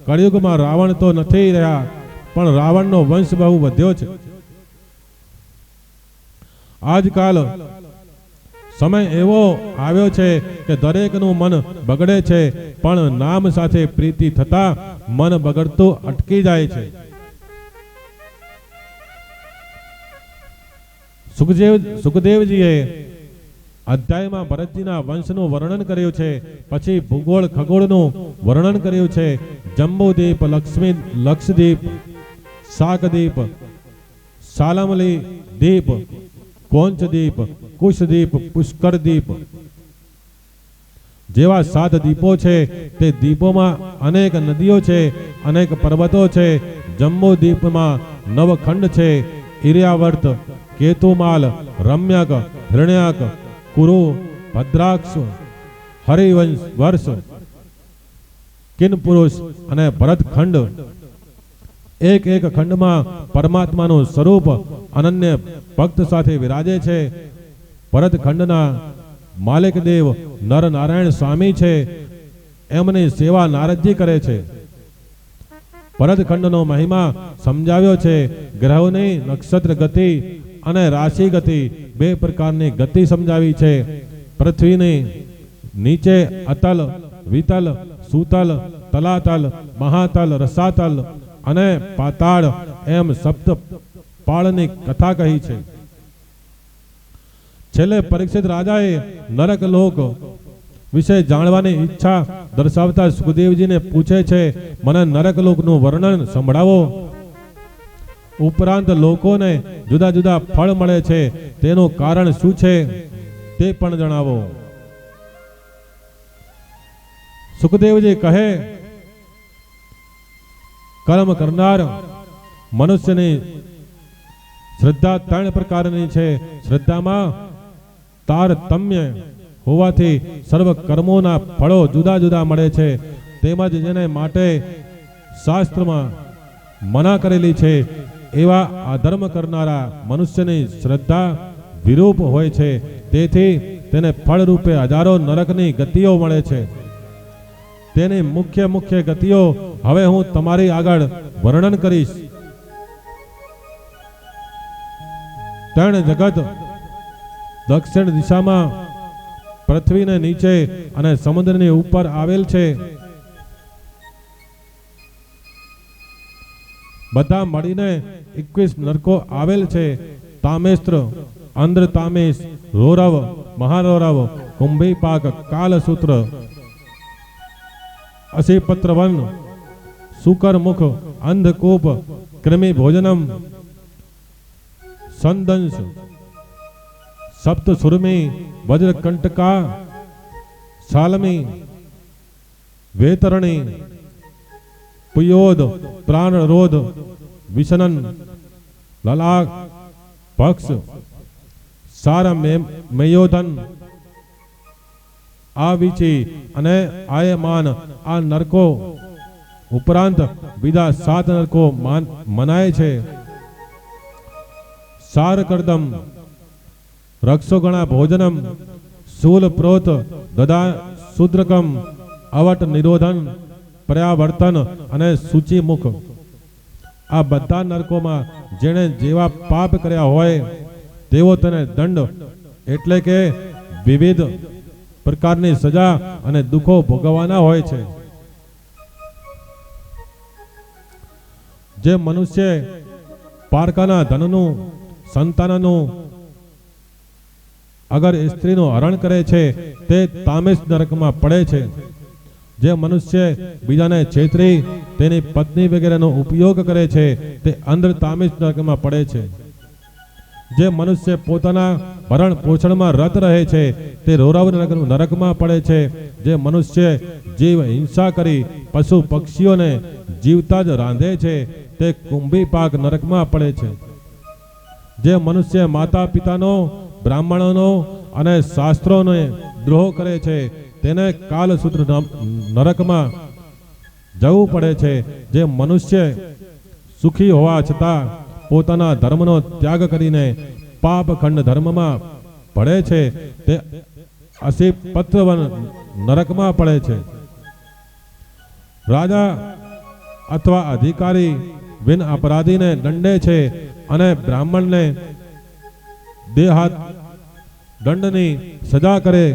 કળિયુગમાં રાવણ તો નથી રહ્યા, પણ રાવણનો વંશ બહુ વધ્યો છે. આજકાલ સમય એવો આવ્યો છે કે દરેકનું મન બગડે છે, પણ નામ સાથે પ્રીતિ થતા મન બગડતું અટકી જાય છે. સુખદેવજીએ અધ્યાયમાં ભરતજીના વંશનું વર્ણન કર્યું છે, પછી ભૂગોળ ખગોળનું વર્ણન કર્યું છે. જંબુદ્વીપ, લક્ષદ્વીપ, શાકદ્વીપ, સાલમલી દ્વીપ, કોંચદ્વીપ, કુશદ્વીપ, પુષ્કરદ્વીપ જેવા 7 દ્વીપો છે. તે દ્વીપોમાં અનેક નદીઓ છે, અનેક પર્વતો છે. જંબુદ્વીપમાં 9 ખંડ છે: ઇર્યાવર્ત, કેતુમાલ, રમ્યક, હિરણ્યક, કુરુ, ભદ્રાક્ષ, હરિવંશ, વર્ષ, કિનપુરુષ અને ભરતખંડ. એક એક ખંડમાં પરમાત્માનું સ્વરૂપ અનન્ય ભક્ત સાથે વિરાજે છે. ભરતખંડના માલિક દેવ નર નારાયણ સ્વામી છે. એમની સેવા નારદજી કરે છે. ભરતખંડનો મહિમા સમજાવ્યો છે. ગ્રહોની નક્ષત્ર ગતિ અને રાશિ ગતિ 2 પ્રકારની ગતિ સમજાવી છે. પૃથ્વીની નીચે અતલ, વિતલ, સુતલ, તલાતલ, મહાતલ, રસાતલ અને પાતાળ એમ સપ્ત પાળની કથા કહી છે. છેલ્લે પરીક્ષિત રાજાએ નરક લોક વિશે જાણવાની ઈચ્છા દર્શાવતા સુખદેવજીને પૂછે છે, મને નરક લોકનું વર્ણન સંભળાવો. ઉપરાંત લોકોને જુદા જુદા ફળ મળે છે, તેનું કારણ શું છે તે પણ જણાવો. સુખદેવજી કહે, કર્મ કરનાર મનુષ્યની શ્રદ્ધા 3 પ્રકારની છે. શ્રદ્ધામાં તારતમ્ય હોવાથી સર્વ કર્મોના ફળો જુદા જુદા મળે છે. તેમજ જેને માટે શાસ્ત્રમાં મના કરેલી છે એવા અધર્મ કરનારા મનુષ્યની શ્રદ્ધા વિરૂપ હોય છે. તેથી તેને ફળ રૂપે હજારો નરકની ગતિઓ મળે છે. તેની મુખ્ય મુખ્ય ગતિઓ હવે હું તમારી આગળ વર્ણન કરીશ. 3 જગત દક્ષિણ દિશામાં, પૃથ્વીને નીચે અને સમુદ્રની ઉપર આવેલ છે. બધા મળીને 21 નરકો આવેલ છે. તામેસ્ત્ર, અંધ્ર તામેશ, રોરવ, મહારોરવ, કુંભીપાક, કાલસૂત્ર, અસિપત્રવન, શુકરમુખ, અંધકૂપ, કૃમિ ભોજનમ, સંદંશ, સપ્તસુરમી, વજ્રકંટકા, શાલમી, વેતરણી, પુયોદ, પ્રાણરોધ, વિષનન, લલાક, ભક્ષ, સારમેયોધન, આવીચી અને આયમાન આ નરકો ઉપરાંત બીજા 7 નરકો મનાય છે. સારકર્દમ, રક્ષોગણા ભોજનમ, શૂલ પ્રોત, દદા શુદ્રકમ, અવટ નિરોધન, પર્યાવર્તન અને સૂચિમુખ. આ બધા નરકોમાં જેણે જેવા પાપ કર્યા હોય તેવો તેને દંડ એટલે કે વિવિધ પ્રકારની સજા અને દુઃખો ભોગવવાના હોય છે. જે મનુષ્ય પારકાના ધનનું, સંતાનનું, અગર સ્ત્રીનું હરણ કરે છે તે તામેશ નરકમાં પડે છે. જે મનુષ્ય બીજાને છેતરી તેની પત્ની વગેરેનો ઉપયોગ કરે છે તે અંધ્ર તામેશ નરકમાં પડે છે. જે મનુષ્ય પોતાના ભરણ પોષણમાં રત રહે છે તે રોરવ નરકમાં પડે છે. જે મનુષ્ય જીવ હિંસા કરી પશુ પક્ષીઓને જીવતા જ રાંધે છે તે કુંભીપાક નરકમાં પડે છે. જે મનુષ્ય માતા પિતાનો, બ્રાહ્મણોનો અને શાસ્ત્રોને દ્રોહ કરે છે તેને કાલસૂત્ર નરકમાં જવું પડે છે. જે મનુષ્ય સુખી હોવા છતાં પોતાના ધર્મનો ત્યાગ કરીને પાપખંડ ધર્મમાં પડે છે તે અસિપત્રવન નરકમાં પડે છે. રાજા અથવા અધિકારી બિન અપરાધીને દંડે છે અને બ્રાહ્મણને દેહાત દંડની સજા કરે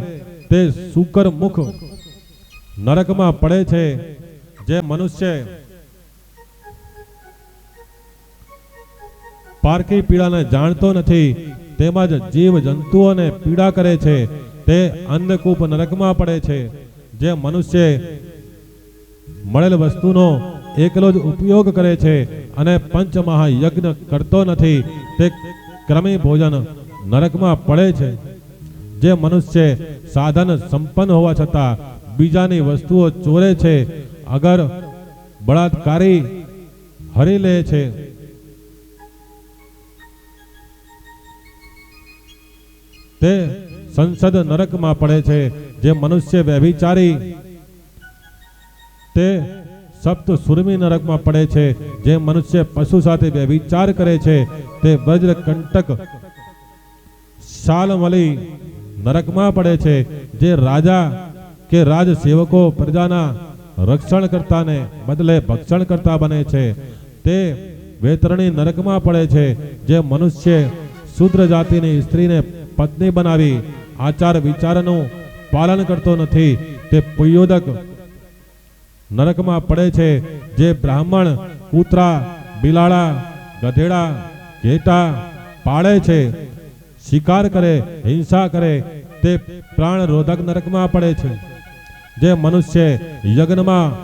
તે શુકર મુખ નરકમાં પડે છે. જે મનુષ્ય પારકી પીડાને જાણતો નથી તેમજ જીવ જંતુઓને પીડા કરે છે તે અંધકૂપ નરકમાં પડે છે. જે મનુષ્ય મળેલ વસ્તુનો એકલો જ ઉપયોગ કરે છે અને પંચમહાયજ્ઞ કરતો નથી તે ક્રમી ભોજન નરકમાં પડે છે. જે મનુષ્ય સાધન સંપન્ન હોવા છતાં બીજાની વસ્તુઓ ચોરે છે, અગર બળાત્કારી હરી લે છે, તે સંસદ નરકમાં પડે છે. જે મનુષ્ય વ્યભિચારી તે સપ્ત સુરમી નરકમાં પડે છે. જે મનુષ્ય પશુ સાથે વ્યભિચાર કરે છે તે વજ્ર કંટક શાલમલી નરકમાં પડે છે. જે રાજા કે રાજ સેવકો પ્રજાના રક્ષણ કરતાને બદલે ભક્ષણ કરતા બને છે તે વેતરણી નરકમાં પડે છે. જે મનુષ્ય શૂદ્ર જાતિની સ્ત્રીને પત્ની બનાવી આચાર વિચારનું પાલન કરતો નથી તે પુયોદક નરકમાં પડે છે. જે બ્રાહ્મણ કૂતરા, બિલાડા, ગધેડા, ઘેટા પાળે છે, શિકાર કરે, હિંસા કરે તે પ્રાણ રોધક નરકમાં પડે છે. જે મનુષ્ય યજ્ઞમાં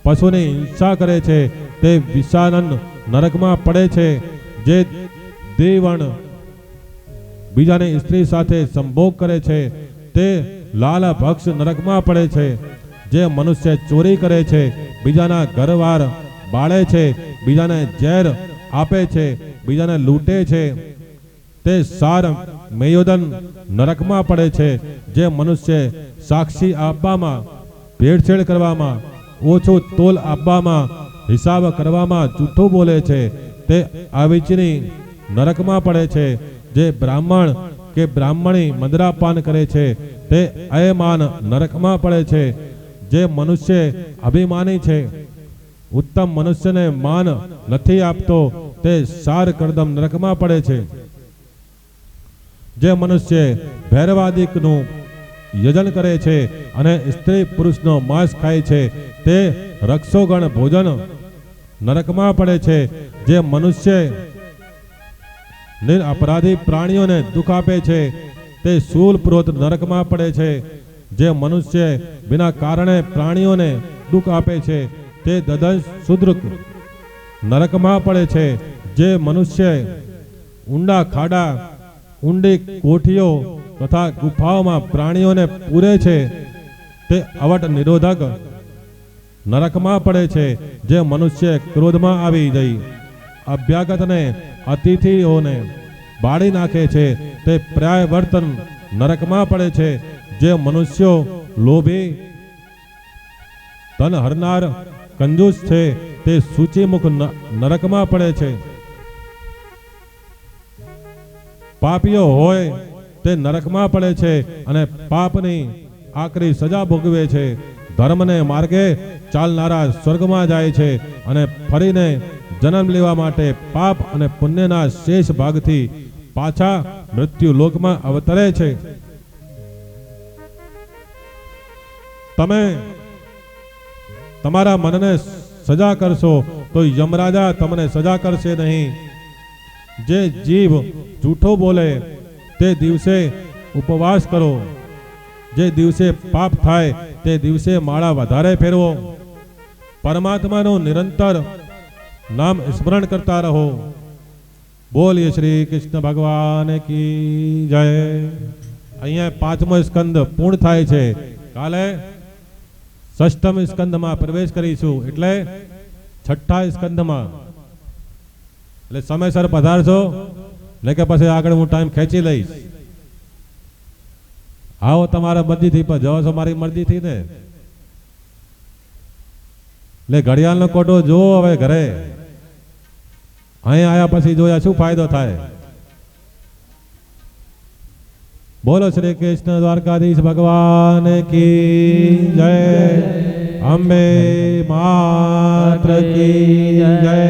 પશુની હિંસા કરે છે તે વિષાનન નરકમાં પડે છે. જે દેવણ બીજાની સ્ત્રી સાથે સંભોગ કરે છે તે લાલ ભક્ષ નરકમાં પડે છે. જે મનુષ્ય ચોરી કરે છે, બીજાના ઘરવાર બાળે છે, બીજાને ઝેર આપે છે, બીજાને લૂંટે છે તે સાર મેયોદન નરકમાં પડે છે. જે મનુષ્ય સાક્ષી આપવામાં, ભેળસેળ કરવામાં, ઓછો તોલ આપવામાં, હિસાબ કરવામાં જૂઠું બોલે છે તે અવિચની નરકમાં પડે છે. જે બ્રાહ્મણ કે બ્રાહ્મણી મદરાપાન કરે છે તે અયમાન નરકમાં પડે છે. જે મનુષ્ય અભિમાની છે, ઉત્તમ મનુષ્યને માન નથી આપતો તે સાર કરદમ નરકમાં પડે છે. જે મનુષ્ય ભૈરવાદિકનું યજન કરે છે અને સ્ત્રી પુરુષનો માંસ ખાય છે તે રક્ષોગણ ભોજન નરકમાં પડે છે. જે મનુષ્ય નિરપરાધી પ્રાણીઓને દુઃખ આપે છે તે શૂલપ્રોત નરકમાં પડે છે. જે મનુષ્ય બિના કારણે પ્રાણીઓને દુઃખ આપે છે તે દદંશ શુદ્રક નરકમાં પડે છે. જે મનુષ્ય ઊંડા ખાડા, ઊંડી કોઠીઓ તથા ગુફાઓમાં પ્રાણીઓને પૂરે છે તે અવટ નિરોધક નરકમાં પડે છે. જે મનુષ્ય ક્રોધમાં આવી જઈ અભ્યાગતને અતિથિઓને બાળી નાખે છે તે પ્રાય વર્તન નરકમાં પડે છે. જે મનુષ્યો લોભી, ધન હરનાર, કંજૂસ છે તે સૂચિમુખ નરકમાં પડે છે. પાપીઓ હોય તે નરકમાં પડે છે અને પાપની આકરી સજા ભોગવે છે. ધર્મને માર્ગે ચાલનારા સ્વર્ગમાં જાય છે અને ફરીને જન્મ લેવા માટે પાપ અને પુણ્યના શેષ ભાગથી પાછા મૃત્યુ લોકમાં અવતરે છે. તમે તમારા મનને સજા કરશો તો યમરાજા તમને સજા કરશે નહીં. જે જીવ જૂઠો બોલે તે દિવસે ઉપવાસ કરો. જે દિવસે પાપ થાય તે દિવસે માળા વધારે ફેરવો. પરમાત્માનું નિરંતર નામ સ્મરણ કરતા રહો. બોલીએ શ્રી કૃષ્ણ ભગવાન કી જય. અહીંયા 5મો સ્કંદ પૂર્ણ થાય છે. કાલે 6મ સ્કંદમાં પ્રવેશ કરીશું એટલે 6ઠ્ઠા સ્કંદમાં. એટલે સમયસર પધારશો ને કે પછી આગળ હું ટાઈમ ખેંચી લઈશ. આવો તમારા મરજીથી, પણ જવો છો મારી મરજીથી ને. એટલે ઘડિયાળનો કોટો જોવો હવે ઘરે. અહીંયા આયા પછી જોયા શું ફાયદો થાય. બોલો શ્રી કૃષ્ણ દ્વારકાધીશ ભગવાન કી જય. અંબે માત્ર કી જય.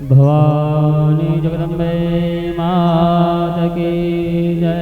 ભવાની જગદંબે માત કી જય.